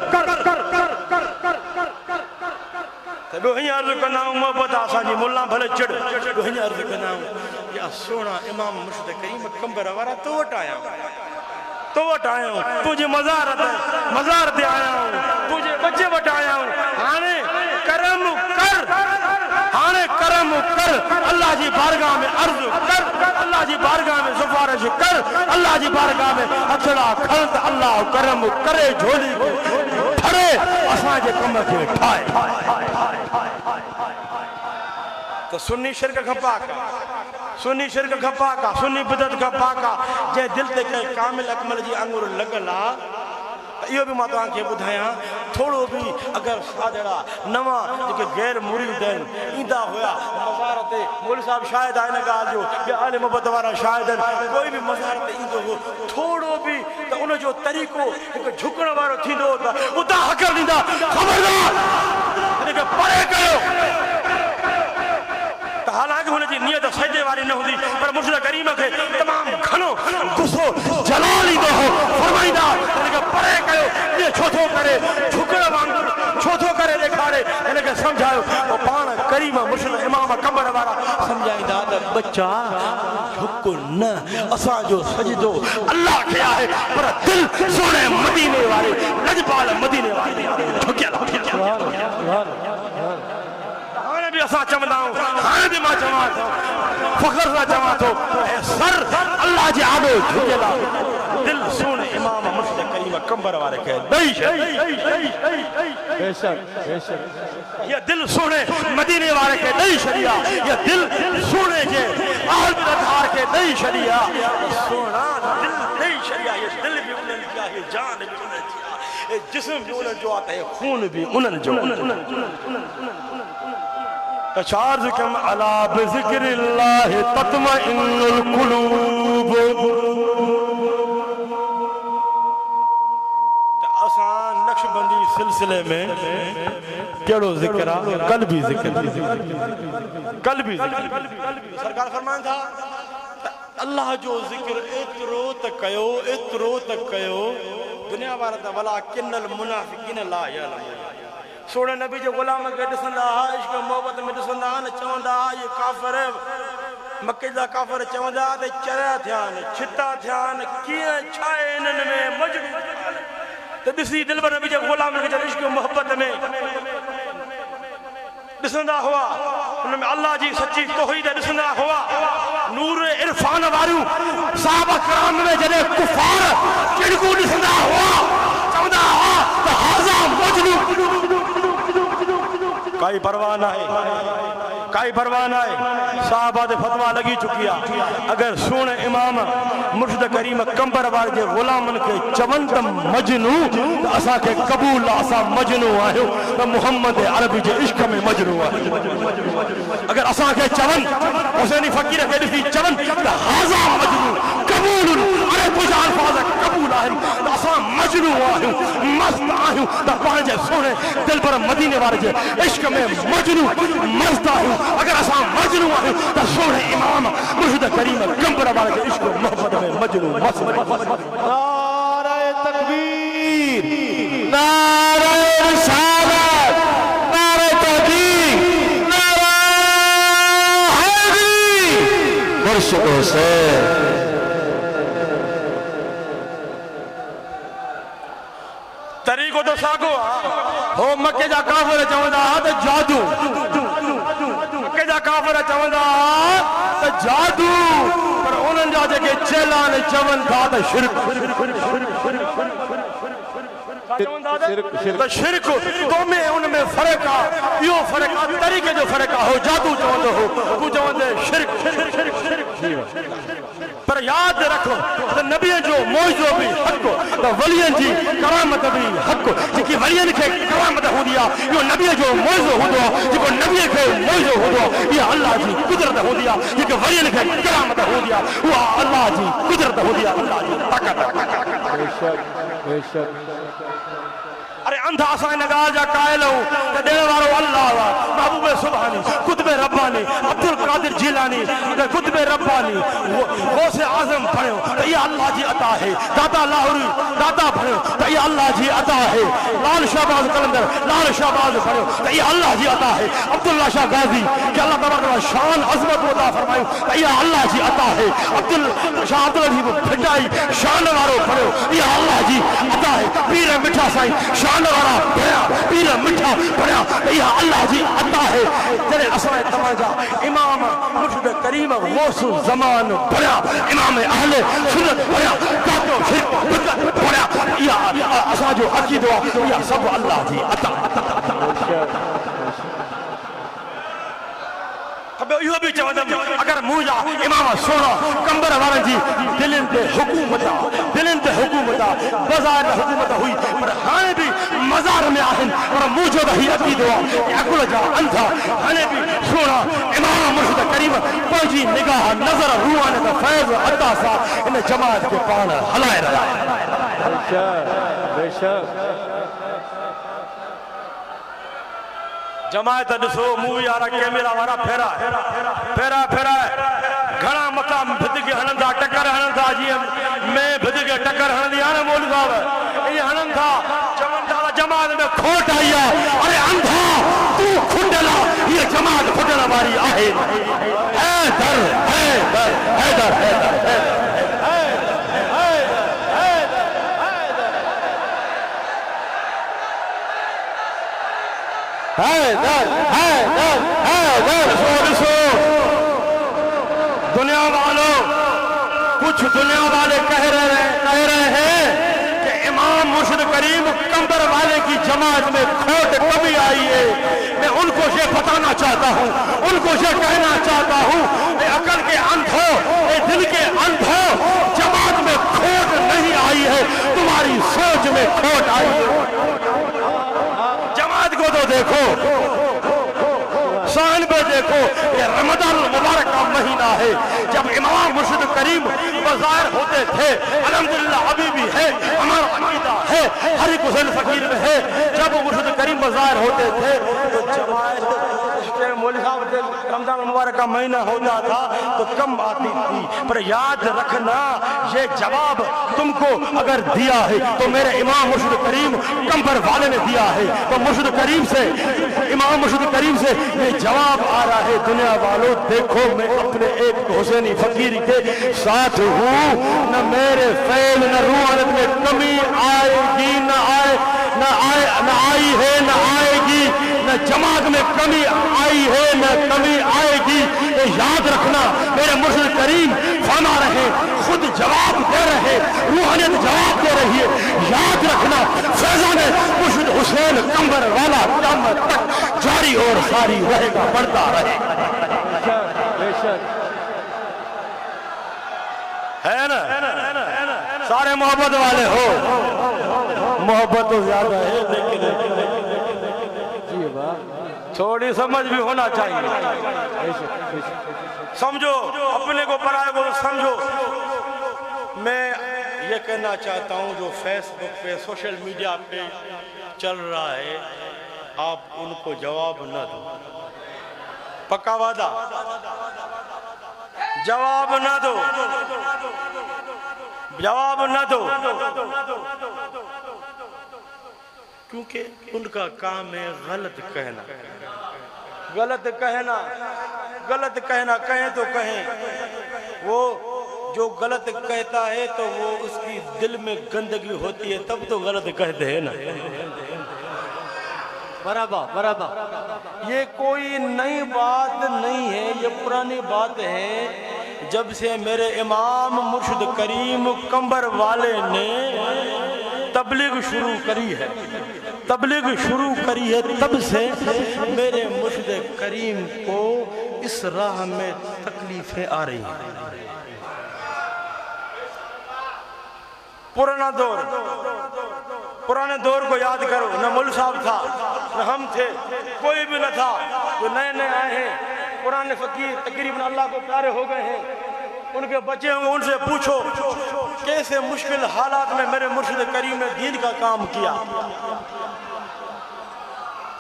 ॿियो हीअं अर्ज़ु कंदा आहियूं मोहब्बत असांजी मुल्ला भले चिड़ ॿियो हीअं अर्ज़ु कंदा आहियूं या सुहिणा इमाम मुर्शिद करीम कंबर वारा तो वटि आहियां तुंहिंजे मज़ार ते आया आहियूं तुंहिंजे बचे वटि आया आहियूं हाणे करम कर अल्लाह जी बारगाह में अर्ज़ु कर अल्लाह जी बारगाह में सिफारिश कर अल्लाह जी बारगाह में हथड़ा खण त अल्लाह करम करे झोली ठरे असांजे कम खे ठाहे त सुन्नी शिरक खां पाक सुन्नी बिदअत खां पाक जंहिं दिलि ते कंहिं कामिल अकमल जी आङुर लॻल आहे त इहो बि मां तव्हांखे ॿुधायां थोरो बि अगरि साजड़ा नवां जेके गैर मुरीद आहिनि ईंदा हुया मज़ार ते मौलवी साहिब शायदि आहे हिन ॻाल्हि जो ॿिया आले मोहब्बत वारा शायदि आहिनि कोई बि मज़ार ते ईंदो हो थोरो बि त उनजो तरीक़ो हिकु झुकण वारो थींदो त उतां हक़ ॾींदा ख़बरदार हिनखे परे कयो त हालांकि हुनजी नियत सजदे वारी न हूंदी पर मुर्शिद करीम खे तमामु घणो गुस्सो जलाल ईंदो हो फरमाईंदा हिनखे परे कयो ईअं छो थो करे झुकण वांगुरु छो थो करे ॾेखारे हिनखे सम्झायो पोइ पाण करीम मुर्शिद इमाम कंबर वारा सम्झाईंदा त बच्चा झुक न असांजो सजदो अल्लाह खे आहे पर दिलि सुहिणे मदीने वारे लजपाल मदीने वारे झुकियल हाणे बि असां चवंदा आहियूं हाणे बि मां चवां थो फ़ख्र सां चवां थो सर अल्लाह जे आॾो झुकियल आहे दिलि सुहिणे इमाम मुर्शिद करीम कंबर वारे खे ॾेई या दिलि सुहिणे मदीने वारे खे ॾेई छॾी आहे या दिलि सुहिणे जे अहल बिदअतवार खे ॾेई छॾी आहे सुहिणा दिलि ॾेई छॾी आहे ये दिलि बि उन्हनि जी आहे जान बि उन्हनि जी आहे जिस्म बि उन्हनि जो आहे त खून बि उन्हनि जो चार्ज कम अला बिज़िक्रिल्लाह तत्मइन्नुल कुलूब। आसान नक्शबंदी सिलसिले में केड़ो जिक्र कल भी जिक्र सरकार फरमान था अल्लाह जो जिक्र एतरो तक कयो दुनिया वारा त वला किन्नल मुनाफिकीन ला यअलमून। सोने नबी जे गुलाम के ॾिसंदा इश्क मोहब्बत में ॾिसंदा न चवंदा ये काफ़िर मके जा काफ़िर चवंदा ते चरिया थिया आहिनि छिता थिया आहिनि कीअं छा आहे इन्हनि में मजनू त ॾिसी दिलबर नबी जे गुलाम के इश्क मोहब्बत में ॾिसंदा हुआ उनमें अल्लाह जी सच्ची तौहीद ॾिसंदा हुआ नूर इरफान वारियूं साहबा कराम में जॾहिं कुफार चिड़कू ॾिसंदा हुआ चवंदा हुआ त हाज़ा मजनू। काई परवाह ना है साहबा दे फतवा लगी चुकी है अगर सोने इमाम मुर्शिद करीम कंबर वार जे गुलामन के चवन त मजनू त असा के कबूल असा मजनू आयो त मोहम्मद अरबी जे इश्क में मजनू आयो। अगर असा के चवन हुसैनी फकीर के ॾिसी चवन त हाज़ा मजनू कबूल अरे तुझा अल्फाज कबूल आहिन त असा मजनू आयो मस्त आयो त पंहिंजे सोने दिलबर मदीने वारे जे इश्क में मजनू मस्त आयो। अगर असा मजनू आयो त सोने इमाम मुर्शिद करीम कंबर वारे जे इश्क मोहब्बत में मजनू मस्त। नारे तकबीर, नारे रिसालत, नारे तहकीक, नारे हैदरी। मुर्शिद हुसैन तरीक़ो तो सागो हो मक्के जा काफ़िर चवंदा त जादू मक्के जा काफ़िर चवंदा त जादू पर उन्हनि जा जेके चेला ने चवनि था त शिरक शिरक तो में उनमें फर्क आ यो फर्क आ तरीके जो फर्क आ हो जादू चवंदो हो तू चवंदे शिरक पर याद रखो त नबी जो मौजो भी हक त वलियन जी करामत भी हक जेकी वलियन के करामत होंदी आ यो नबी जो मौजो होंदो जेको नबी के मौजो होंदो ये अल्लाह जी कुदरत होंदी आ जेके वलियन के करामत होंदी आ वो अल्लाह जी कुदरत होंदी आ अल्लाह जी ताकत। बेशक बेशक अरे अंधा असा इन गाल जा कायल हूं त ॾियण वारो अल्लाह वा महबूब सुभानी कुतुब रब्बानी अब्दुल कादिर जिलानी कुतुब रब्बानी गौसे आजम पढ़ियो त ये अल्लाह जी अता है दाता लाहौरी दाता पढ़ियो त ये अल्लाह जी अता है लाल शाहबाज कलंदर लाल शाहबाज पढ़ियो त ये अल्लाह जी अता है अब्दुल्ला शाह गाजी के अल्लाह तबारक व शान अजमत अता फरमायो त ये अल्लाह जी अता है अब्दुल शाह अब्दुल अजीब फिटाई शान वारो पढ़ियो ये अल्लाह जी अता है पीर मिठा साईं शान वाला पढ़िया पीर मिठा पढ़िया ये अल्लाह जी अता है जॾहिं असां तव्हांजा इमाम मुर्शिद करीम गौसुल ज़मान पढ़िया इमाम अहले सुन्नत पढ़िया कातो शिरक बिदअत पढ़िया इहा असांजो अक़ीदो आहे इहा सभु अल्लाह जी अता। इहो भी चवंदुमि अगर मुंहिंजा इमाम सोना कंबर वारनि जी दिलनि ते हुकूमत बाज़ार में हुकूमत हुई पर हाणे भी मज़ार में आहिनि पर मुंहिंजो त हीउ अक़ीदो आहे अकुल जा अंधा हाणे भी सोना इमाम मुर्शिद करीम पंहिंजी निगाह नज़र रूहानी फैज़ अता सां इन जमात खे पाण हलाए रहिया आहिनि। बेशक जमायत ॾिसो मूवी वारा कैमरा वारा फेरा घणा मथां भिद के हणंदा टक्कर हणंदा जीअं मैं भिद के टक्कर हणंदी आहे न मौलवी साहब ईअं हणनि था चवनि था जमात में खोट आई आहे अरे अंधा तूं खुंडल आहे हीअ जमात खुंडण वारी आहे। हैदर हैदर हैदर हैदर दुनिया वालों कुछ दुनिया वाले कह रहे हैं कि इमाम मुर्शिद करीम कंबर वाले की जमात में खोट कभी आई है। मैं उनको ये बताना चाहता हूँ उनको ये कहना चाहता हूँ अकल के अंधों दिल के अंधों जमात में खोट नहीं आई है तुम्हारी सोच में खोट आई है। जमात को तो देखो 100 बजे है। जब इमाम मुर्शिद करीम बज़ाहिर होते थे, अल्हम्दुलिल्लाह अभी भी है, हमारा अकीदा है, हर एक हुसैन फकीर में है। जब मुर्शिद करीम बज़ाहिर होते थे तो जमात मौलवी साहब रमजान मुबारक का महीना होता था तो कम आती थी। पर याद रखना, ये जवाब तुमको अगर दिया है तो मेरे इमाम मुर्शिद करीम कंबर वाले ने दिया है। तो मुर्शिद करीम से, इमाम मुर्शिद करीम से ये जवाब आ रहा है, दुनिया वालों देखो मैं अपने एक हुसैनी फकीर के साथ हूँ। न मेरे फैल न रूहानियत में कमी आएगी, न आई है न आएगी, न जमात में कमी आई है न कमी आएगी। ये याद रखना, मेरे मुर्शिद करीम फरमा रहे, खुद जवाब दे रहे, रूहानियत जवाब दे रही है। याद रखना, फैजान मुर्शिद हुसैन कंबर वाला क़यामत तक जारी और सारी रहेगा, बढ़ता रहेगा। बेशक है ना? सारे मोहब्बत वाले हो, मोहब्बत तो ज्यादा है लेकिन जी वाह, थोड़ी समझ भी होना चाहिए। बेशक बेशक। समझो अपने को, पराये को समझो। मैं ये कहना चाहता हूँ, जो फेसबुक पे सोशल मीडिया पे चल रहा है, आप उनको जवाब न दो। पक्का वादा, जवाब न दो, जवाब न दो, क्योंकि उनका काम है गलत कहना, गलत कहना, गलत कहना। कहें तो कहें, वो जो गलत कहता है तो वो उसकी दिल में गंदगी होती है, तब तो गलत कहते हैं ना। बराबर बराबर। ये कोई नई बात नहीं है, ये पुरानी बात है। जब से मेरे इमाम मुर्शिद करीम कंबर वाले ने तबलीग शुरू करी है, तबलीग शुरू करी है, तब से मेरे मुर्शिद करीम को इस राह में तकलीफें आ रही हैं। पुराने दौर को याद करो, न मौलवी साहब था, न हम थे, कोई भी न था। जो नए नए आए हैं, पुराने फकीर तकरीबन अल्लाह को प्यारे हो गए हैं, उनके बच्चे होंगे, उनसे पूछो कैसे मुश्किल हालात में मेरे मुर्शिद करीम ने दीन का काम किया।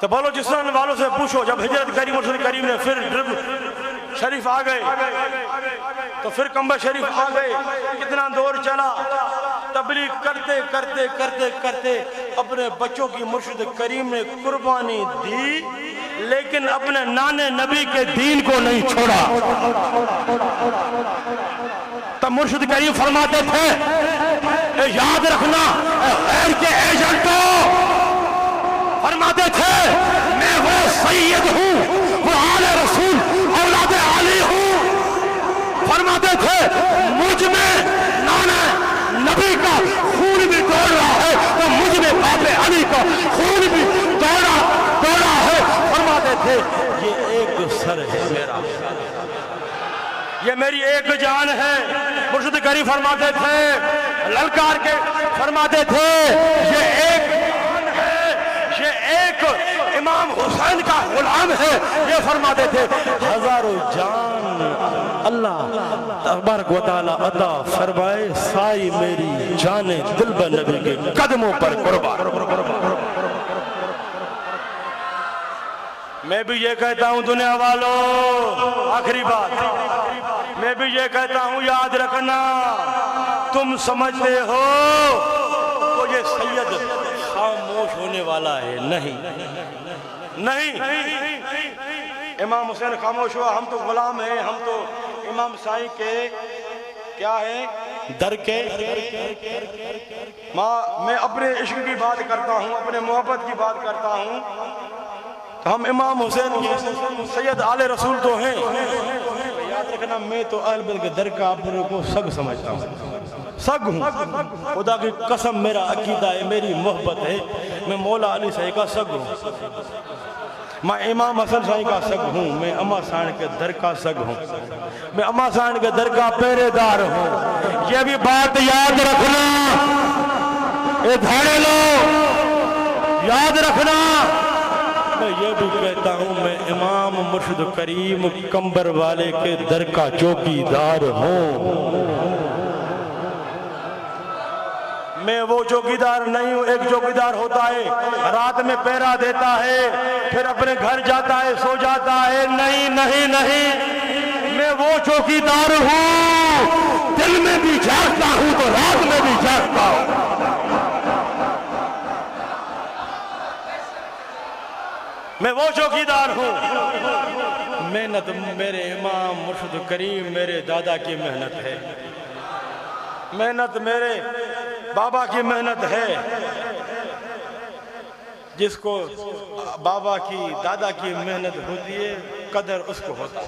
तो बलोचिस्तान वालों से पूछो, जब हिजरत करी मुर्शिद करीम ने, फिर शरीफ आ गए, तो फिर कंबर शरीफ आ गए, कितना दौर चला। तबलीग करते करते करते करते अपने बच्चों की मुर्शिद करीम ने कुर्बानी दी, लेकिन अपने नाने नबी के दीन को नहीं छोड़ा। तब मुर्शिद करीम फरमाते थे, याद रखना गैर के एजेंटों, फरमाते थे मैं वो सैयद हूँ, वो आले रसूल औलाद आली हूँ। फरमाते थे मुझ में नाना नबी का खून भी दौड़ रहा है, तो मुझ में बापे अली का खून भी दौड़ा है। फरमाते थे ये एक सर है मेरा, ये मेरी एक जान है। मुर्शिद करीम फरमाते थे, ललकार के फरमाते थे ये एक जान है, ये एक इमाम हुसैन का गुलाम है। ये फरमाते थे हजारों जान अल्लाह तबारक व तआला अता फरमाए, साई मेरी जाने दिल ब नबी के कदमों पर कुर्बान। मैं भी ये कहता हूँ दुनिया वालों, आखिरी बात, मैं भी ये कहता हूँ याद रखना, तुम समझते हो तो ये सैयद खामोश होने वाला है, नहीं नहीं। इमाम हुसैन खामोश हुआ, हम तो गुलाम हैं, हम तो इमाम साईं के क्या है, दर के। मैं अपने इश्क की बात करता हूँ, अपने मोहब्बत की बात करता हूँ, तो हम इमाम हुसैन सैयद आले रसूल तो हैं। याद रखना, मैं तो अहल बैत के दर का अपने को सग समझता हूँ, सग हूँ। खुदा की कसम मेरा अकीदा है, मेरी मोहब्बत है, मैं मौला अली साईं का सग हूँ, मैं इमाम हसन साईं का सग हूँ, मैं अम्मा साण के दर का सग हूँ, मैं अम्मा साण के दर का पहरेदार हूँ। ये भी बात याद रखना, ये धाड़े लो, याद रखना, मैं ये भी कहता हूँ मैं इमाम मुर्शिद करीम कंबर वाले के दर का चौकीदार हूँ। मैं वो चौकीदार नहीं हूँ। एक चौकीदार होता है रात में पहरा देता है फिर अपने घर जाता है सो जाता है। नहीं नहीं नहीं, मैं वो चौकीदार हूँ, दिन में भी जागता हूँ तो रात में भी जागता हूँ। मैं वो चौकीदार हूँ। मेहनत मेरे इमाम मुर्शिद करीम मेरे दादा की मेहनत है, मेहनत मेरे बाबा की मेहनत है। जिसको बाबा की दादा की मेहनत होती है कदर उसको होता है।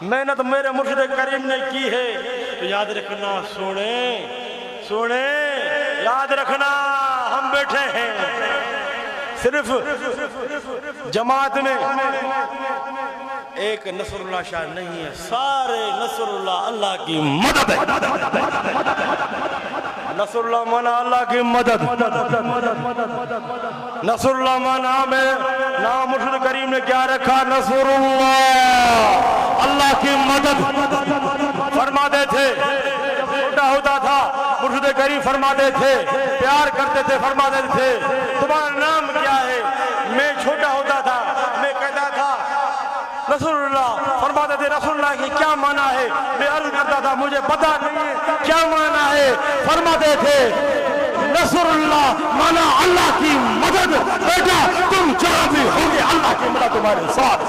मेहनत मेरे मुर्शिद करीम ने की है तो याद रखना। सुने सुने याद रखना, हम बैठे हैं सिर्फ जमात में एक नसरुल्लाह शाह नहीं है, सारे नसरुल्लाह अल्लाह की मदद है। नसरुल्लाह माना अल्लाह की मदद। नसरुल्लाह माना में नाम मुर्शिद करीम ने क्या रखा? नसरुल्लाह, अल्लाह की मदद। फरमाते थे छोटा होता था मुर्शिद करीम फरमाते थे, प्यार करते थे, फरमाते थे तुम्हारा नाम क्या है? मैं छोटा होता था मैं कहता था रसूलुल्लाह। फरमाते थे रसूलुल्लाह की क्या माना है? मैं अर्ज करता था मुझे पता नहीं है क्या माना है। फरमाते थे रसूलुल्लाह माना अल्लाह की मदद। बेटा तुम जहाँ भी होंगे अल्लाह की मदद तुम्हारे साथ।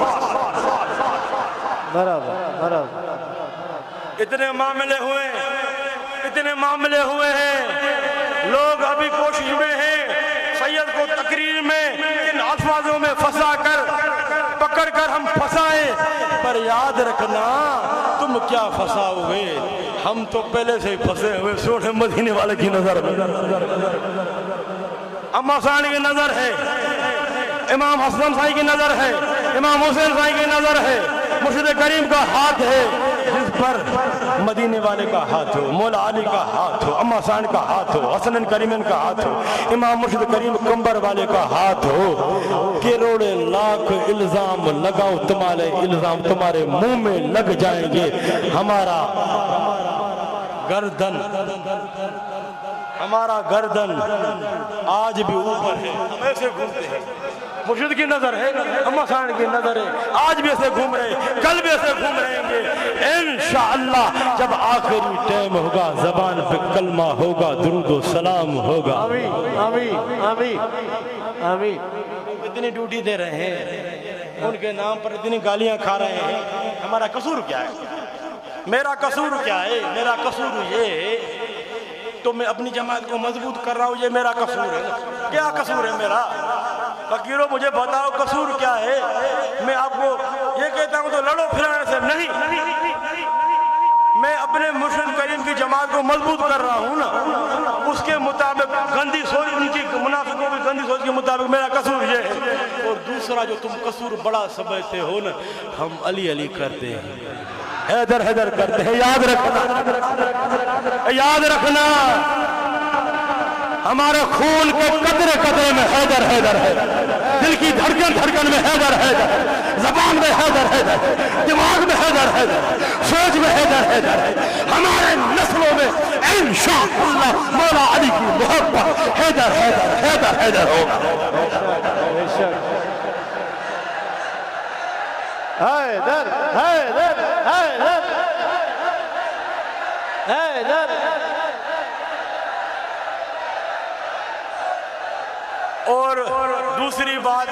बराबर बराबर। इतने मामले हुए, इतने मामले हुए हैं। लोग अभी कोशिश में हैं सैयद को तकरीर में इन अल्फाजों में फंसा कर पकड़ कर हम फंसाए। पर याद रखना तुम क्या फंसाओगे, हम तो पहले से ही फंसे हुए। सोने मदीने वाले की नजर में अम्मा सानी की नजर है, इमाम हसन साई की नजर है, इमाम हुसैन साई की नजर है, मुर्शिद करीम का हाथ है जिस पर मदीने वाले का हाथ हो, मौला अली का हाथ हो, अम्मा सान का हाथ हो, हसन करीमन का हाथ हो, इमाम मुर्शिद करीम कंबर वाले का हाथ हो। करोड़े लाख इल्जाम लगाओ, तुम्हारे इल्जाम तुम्हारे मुंह में लग जाएंगे। हमारा गर्दन, हमारा गर्दन आज भी ऊपर है, हम ऐसे घूमते हैं। मुर्शिद की नजर है, अम्मा सान की नजर है, आज भी ऐसे घूम रहे, कल भी ऐसे घूम रहेंगे इंशाअल्लाह। जब आखिरी टाइम होगा जबान पे कलमा होगा, दुरूद सलाम होगा। आमीन आमीन आमीन आमीन। इतनी ड्यूटी दे रहे हैं, उनके नाम पर इतनी गालियां खा रहे हैं, हमारा कसूर क्या है? मेरा कसूर क्या है? मेरा कसूर ये तो मैं अपनी जमात को मजबूत कर रहा हूँ, ये मेरा कसूर है। क्या कसूर है मेरा? फकीरों मुझे बताओ कसूर क्या है? मैं आपको ये कहता हूँ तो लड़ो फिराने से नहीं, मैं अपने मुर्शिद करीम की जमात को मजबूत कर रहा हूँ ना, उसके मुताबिक गंदी सोच, उनकी मुनाफिकों की गंदी सोच के मुताबिक मेरा कसूर ये है। और दूसरा जो तुम कसूर बड़ा समझते हो ना, हम अली अली करते हैं, हैदर हैदर करते हैं। याद रखना, याद रखना, हमारे खून के कतरे कतरे में हैदर हैदर है, दिल की धड़कन धड़कन में हैदर हैदर, जबान में हैदर हैदर, दिमाग में हैदर हैदर, सोच में हैदर हैदर है। हमारे नस्लों में इंशाअल्लाह मौला अली की मोहब्बत हैदर हैदर हैदर हैदर होगा। हैदर हैदर हैदर हैदर। और दूसरी बात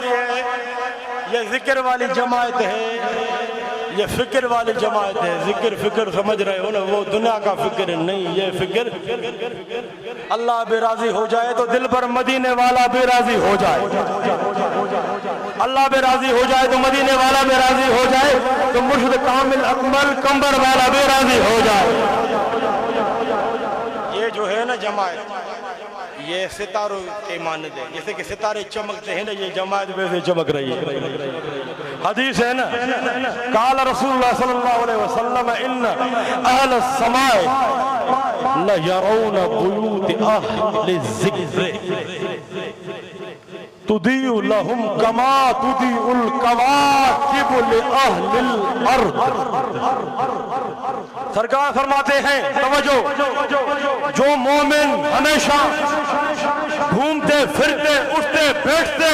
ये जिक्र वाली जमात है, ये फिक्र वाली जमात है। जिक्र फिक्र समझ रहे हो ना, वो दुनिया का फिक्र नहीं, ये फिक्र अल्लाह भी राजी हो जाए तो दिल पर मदीने वाला भी राजी हो जाए, अल्लाह भी राजी हो जाए तो मदीने वाला भी राजी हो जाए, तो मुर्शिद कामिल अकमल कंबर वाला भी राजी हो जाए। ये जो है ना जमात, ये सितारों के मानद है, जैसे कि सितारे चमकते हैं ना, ये जमात वैसे चमक रही है। हदीस है ना, काल रसूलुल्लाह सल्लल्लाहु अलैहि वसल्लम इन्न अहल समाए ल यरौन बुयूत अहल ज़िक्र। तुदीउ लहुम कमा तुदीउल कवाकिब लिअहलिल अर्द। सरकार फरमाते हैं, तवज्जो, जो मोमिन हमेशा घूमते फिरते उठते बैठते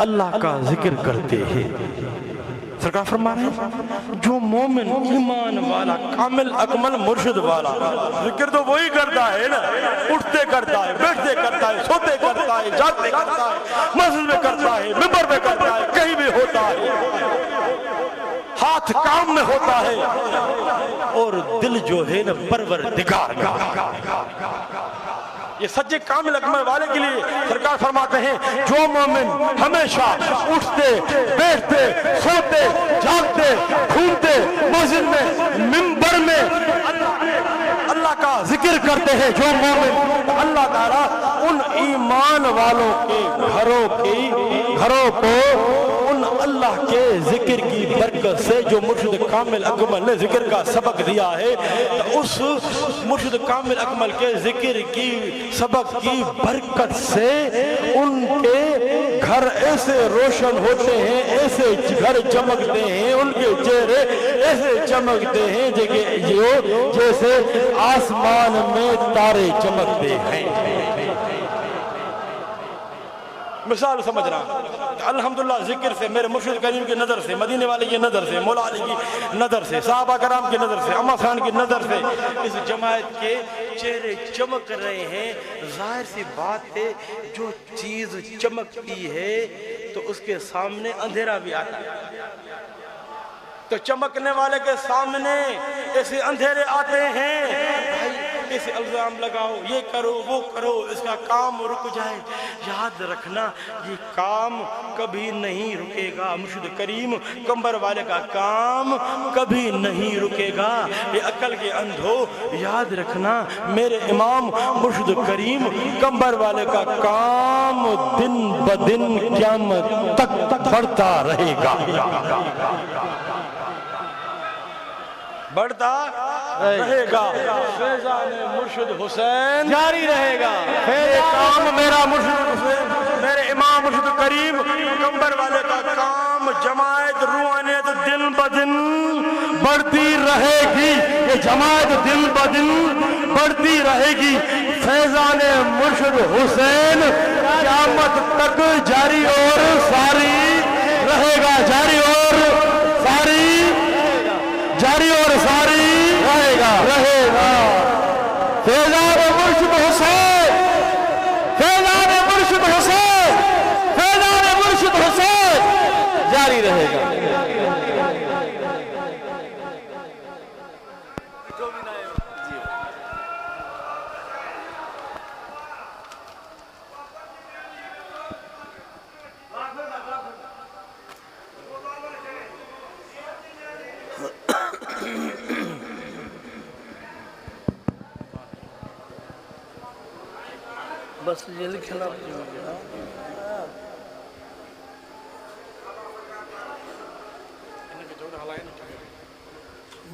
अल्लाह का जिक्र करते हैं, सरकार फरमा रहे हैं जो मोमिन ईमान वाला कामिल अकमल मुर्शिद वाला, जिक्र तो वही करता है ना, उठते करता है, बैठते करता है, सोते करता है, जागते करता है, मस्जिद में करता है, मिंबर में करता है, कहीं भी होता है, हाथ काम में होता है, और दिल जो है ना परवरदिगार का। ये सच्चे कामिल अकमल वाले के लिए सरकार फरमाते हैं जो मोमिन हमेशा उठते बैठते सोते जागते घूमते मस्जिद में मिंबर में अल्लाह का जिक्र करते हैं, जो मोमिन, अल्लाह ताला उन ईमान वालों के घरों को उन अल्लाह के जिक्र की बरकत से, जो मुर्शिद कामिल अकमल ने जिक्र का सबक दिया है, तो उस मुर्शिद कामिल अकमल के जिक्र की सबक की बरकत से उनके घर ऐसे रोशन होते हैं, ऐसे घर चमकते हैं, उनके चेहरे ऐसे चमकते हैं जैसे आसमान में तारे चमकते हैं। मिसाल समझ रहा अल्हम्दुलिल्लाह, जिक्र से, मेरे मुर्शिद करीम की नज़र से, मदीने वाले की नज़र से, मौला अली की नज़र से, साहबा कराम की नज़र से, अम्मा खान की नज़र से इस जमात के चेहरे चमक रहे हैं। जाहिर सी बात है, जो चीज़ चमकती है तो उसके सामने अंधेरा भी आता है, तो चमकने वाले के सामने ऐसे अंधेरे आते हैं, ऐसे इल्जाम लगाओ, ये करो वो करो, इसका काम रुक जाए। याद रखना ये काम कभी नहीं रुकेगा, मुर्शिद करीम कंबर वाले का काम कभी नहीं रुकेगा। ये अकल के अंधो याद रखना, मेरे इमाम मुर्शिद करीम कंबर वाले का काम दिन ब दिन क़यामत तक बढ़ता रहेगा, बढ़ता रहेगा। फैज़ान मुर्शिद हुसैन जारी रहेगा, काम मेरा मुर्शिद हुसैन, मेरे इमाम मुर्शिद करीम कंबर वाले का काम, जमायत रूहानियत दिन ब दिन बढ़ती रहेगी, ये जमायत दिन ब दिन बढ़ती रहेगी। फैज़ान मुर्शिद हुसैन क़यामत तक जारी और सारी रहेगा, जारी और सारी रहेगा। फैज़ान मुर्शिद हुसैन, फैज़ान मुर्शिद हुसैन, फैज़ान मुर्शिद हुसैन जारी रहेगा। बस ये लिखना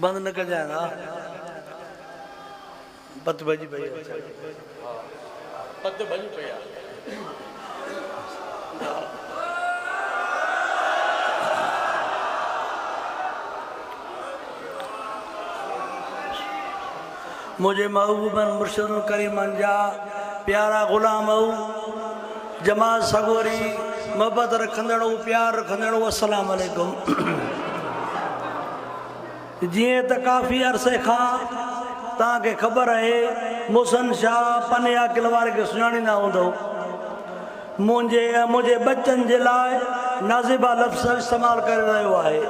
बंद न कर जाए ना, पत बजी भैया, पत बजी भैया। मुझे महबूबन मुर्शिद करीम जा प्यारा गुलाम जमात सगोरी मोहब्बत रखंदड़ो प्यार रखंदड़ो, अस्सलाम वालेकुम। जिए तो काफ़ी अरसे खां तव्हांखे ख़बर है मुहसन शाह पनिया किलवार के सुञाणींदा हूंदो, मुंहिंजे बच्चन जे लाइ नाज़िबा लफ़्ज़ इस्तेमालु करे रहियो आहे।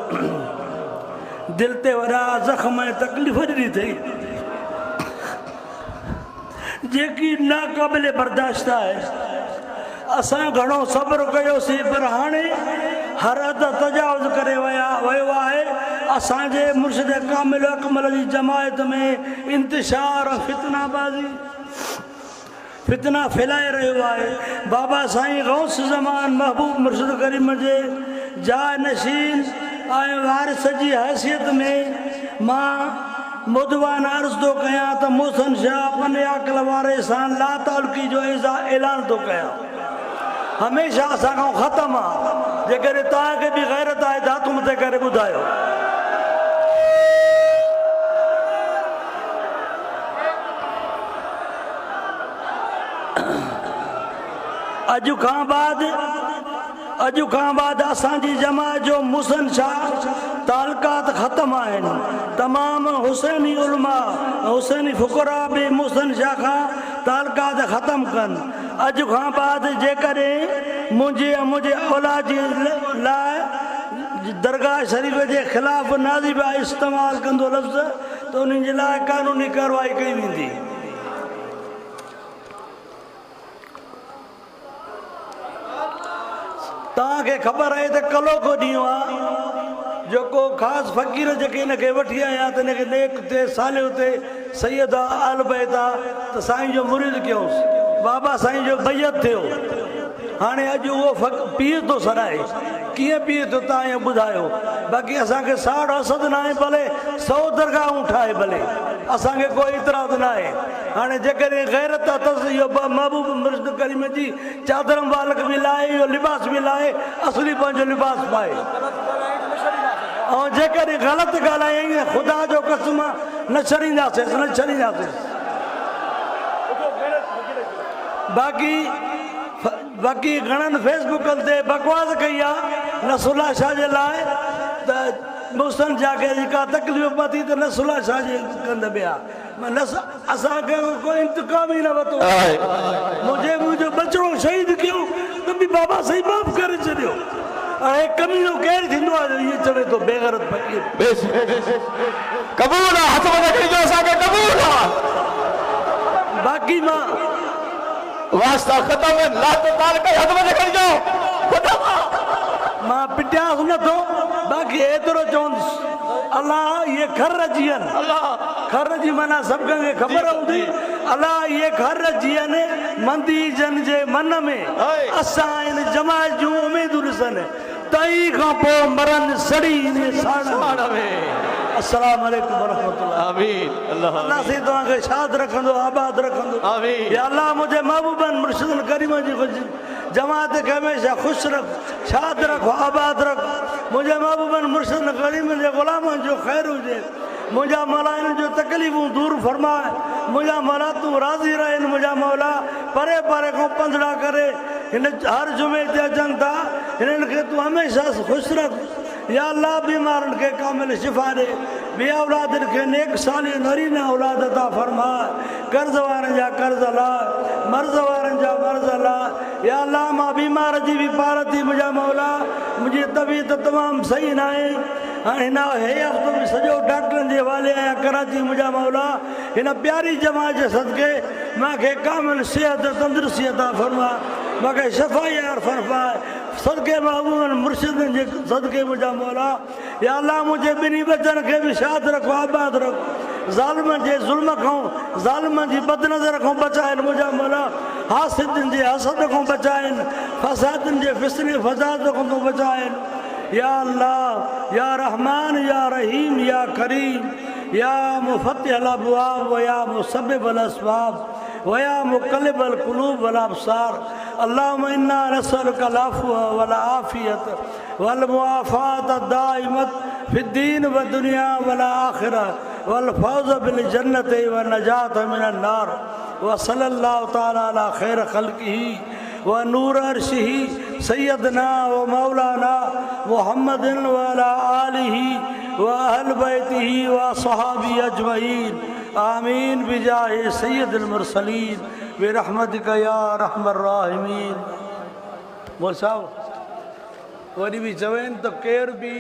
दिल ते वॾा ज़ख़्म ऐं तकलीफ़ ॾिनी अथई जेकी नाक़ाबिल बर्दाश्त आहे। असां घणो सब्र कयोसीं, पर हाणे हर हद तजावुज़ करे वियो आहे। असांजे मुर्शिद कामिल अकमल जी जमायत में इंतिशार फितनाबाज़ी फितना फैलाए रहियो आहे। बाबा साईं गौस ज़मान महबूब मुर्शिद करीम जे जाय नशीन ऐं वारिस जी हैसियत में मां मुदवान अर्ज़ थो कयां त मोहसन शाह पनिया किलवारे सां ला तालुकी जो ऐलान थो कयां। हमेशह असां खां ख़तमु आहे जेकॾहिं तव्हांखे बि गैरत आहे त हथ मथे करे ॿुधायो अॼु खां बाद असांजी जमात जो मुसन शाह तालुकात ख़तमु आहिनि तमामु हुसैनी उलमा हुसैनी फुकरा बि मुसन शाह खां तालुकात ख़तमु कनि अॼु खां बाद जेकॾहिं मुंहिंजे औलाद जे लाइ दरगाह शरीफ़ जे ख़िलाफ़ नाज़िबा इस्तेमालु कंदो लफ़्ज़ त उन्हनि जे लाइ कानूनी कार्रवाई कई वेंदी तव्हांखे ख़बर आहे त कलो को ॾींहुं आहे जेको ख़ासि फ़क़ीर जेके हिनखे वठी आया त हिनखे नेक ते सालियो ते सैयद आल बैत आहे त साईं जो मुरीद कयोसि बाबा साईं जो बैत थियो हाणे अॼु उहो पीउ थो सराए कीअं पीउ थो तव्हां ईअं ॿुधायो बाक़ी असांखे साड़ असद न आहे भले 100 दरगाहूं ठाहे भले असांखे कोई इतराज़ न आहे हाणे जेकॾहिं गैरत अथसि इहो महबूब मुर्शिद करीम जी चादर मुबारक बि लाहे इहो लिबास बि लाहे असली पंहिंजो लिबास पाए ऐं जेकॾहिं ग़लति ॻाल्हायूं ख़ुदा जो कसम न छॾींदासीं बाक़ी घणनि फेसबुकनि ते बकवास कई आहे नसरुल्लाह शाह जे लाइ त मुसन शाह खे जेका तकलीफ़ पती त नसरुल्लाह शाह जे कंद में आहे असांखे कोई इंतकाम ई न वरितो मुंहिंजो बचिड़ो शहीद कयो त बि बाबा साईं माफ़ करे छॾियो हाणे कमीनो केरु थींदो आहे इहो चवे थो बेगरत फ़क़ीर क़बूल आहे हथ मथे कजो असांखे क़बूल आहे बाक़ी मां वास्ता ख़तम लात ताल कई हथ मथे कजो मां पिटियासि नथो बाक़ी एतिरो चवंदुसि अलाह इहे खर जी आहिनि खर जी माना सभु कंहिंखे ख़बर हूंदी अलाह इहे खर जी आहिनि मंदी जन जे मन में असां इन जमात जूं उमेदूं ॾिसनि तई खां पोइ मरनि सड़ी साड़ में अस्सलाम वालेकुम वरहमतुल्लाह आमीन अल्लाह से तव्हांखे शाद रखंदो आबाद रखंदो आमीन या अल्लाह मुंहिंजे महबूबनि मुर्शिदनि करीमनि जी जमात खे हमेशह ख़ुशि रख शाद रख आबाद रख मुंहिंजे महबूबनि मुर्शिदनि करीमनि जे ग़ुलामनि जो ख़ैरु हुजे मुंहिंजा मौला हिननि जो तकलीफ़ूं दूर फरमाए मुंहिंजा मौला तूं राज़ी रहनि मुंहिंजा मौला परे परे खां पंधड़ा करे हिन हर जुमे ते अचनि था हिननि खे तूं हमेशह ख़ुशि रख या अल्लाह बीमारनि खे कामिल शिफ़ा ॾे ॿिए औलादनि खे नेक साली नरीना औलाद अता फरमाए कर्ज़ वारनि जा कर्ज़ लाइ मर्ज़ वारनि जा मर्ज़ लाइ या अल्लाह मां बीमार जी बि पार थी मुंहिंजा मौला मुंहिंजी तबियत तमामु सही न आहे हाणे हिन हफ़्तो बि सॼो डॉक्टरनि जे हवाले आहियां कराची मुंहिंजा मौला हिन प्यारी जमात जे सदिके मूंखे कामिल सिहत तंदुरुस्ती अता फरमाए मूंखे शफ़ा यार फरमाए सदके महबूबनि मुर्शिदनि जे सदके मुंहिंजा मौला या अल्लाह मुंहिंजे ॿिन्ही बचनि खे बि शाद रखो आबाद रखो ज़ालिमनि जे ज़ुल्म खां ज़ालिमनि जी बदनज़र खां बचाइनि मुंहिंजा मौला हासिदनि जे हसद खां बचाइनि फसादनि जे फिस्ने फसाद खां बचाइनि या अल्लाह या रहमान या रहीम या करीम या मुफ़त्तिह अल अबवाब व या मुसब्बिब अल असबाब व या मुक़ल्लिब अल क़ुलूब वल अबसार अल्लाहुम्मा इन्ना नसअलुका अल अफ़्व वल आफ़ियत वल मुआफ़ात दाइमत फ़िद दीन व दुनिया वल आख़िरह वल फ़ौज़ बिल जन्नत व नजात मिनन नार व सल्लल्लाहु तआला अला ख़ैर ख़ल्क़िही व नूर अर्शिही सैयदना व मौलाना मुहम्मदिन व अला आलिही व अहल बैतिही व सहाबी अजमईन आमीन बिजाहि सैयदुल मुरसलीन बिरहमतिक या रहमर राहिमीन मोल साहब वरी बि चवनि त केर बि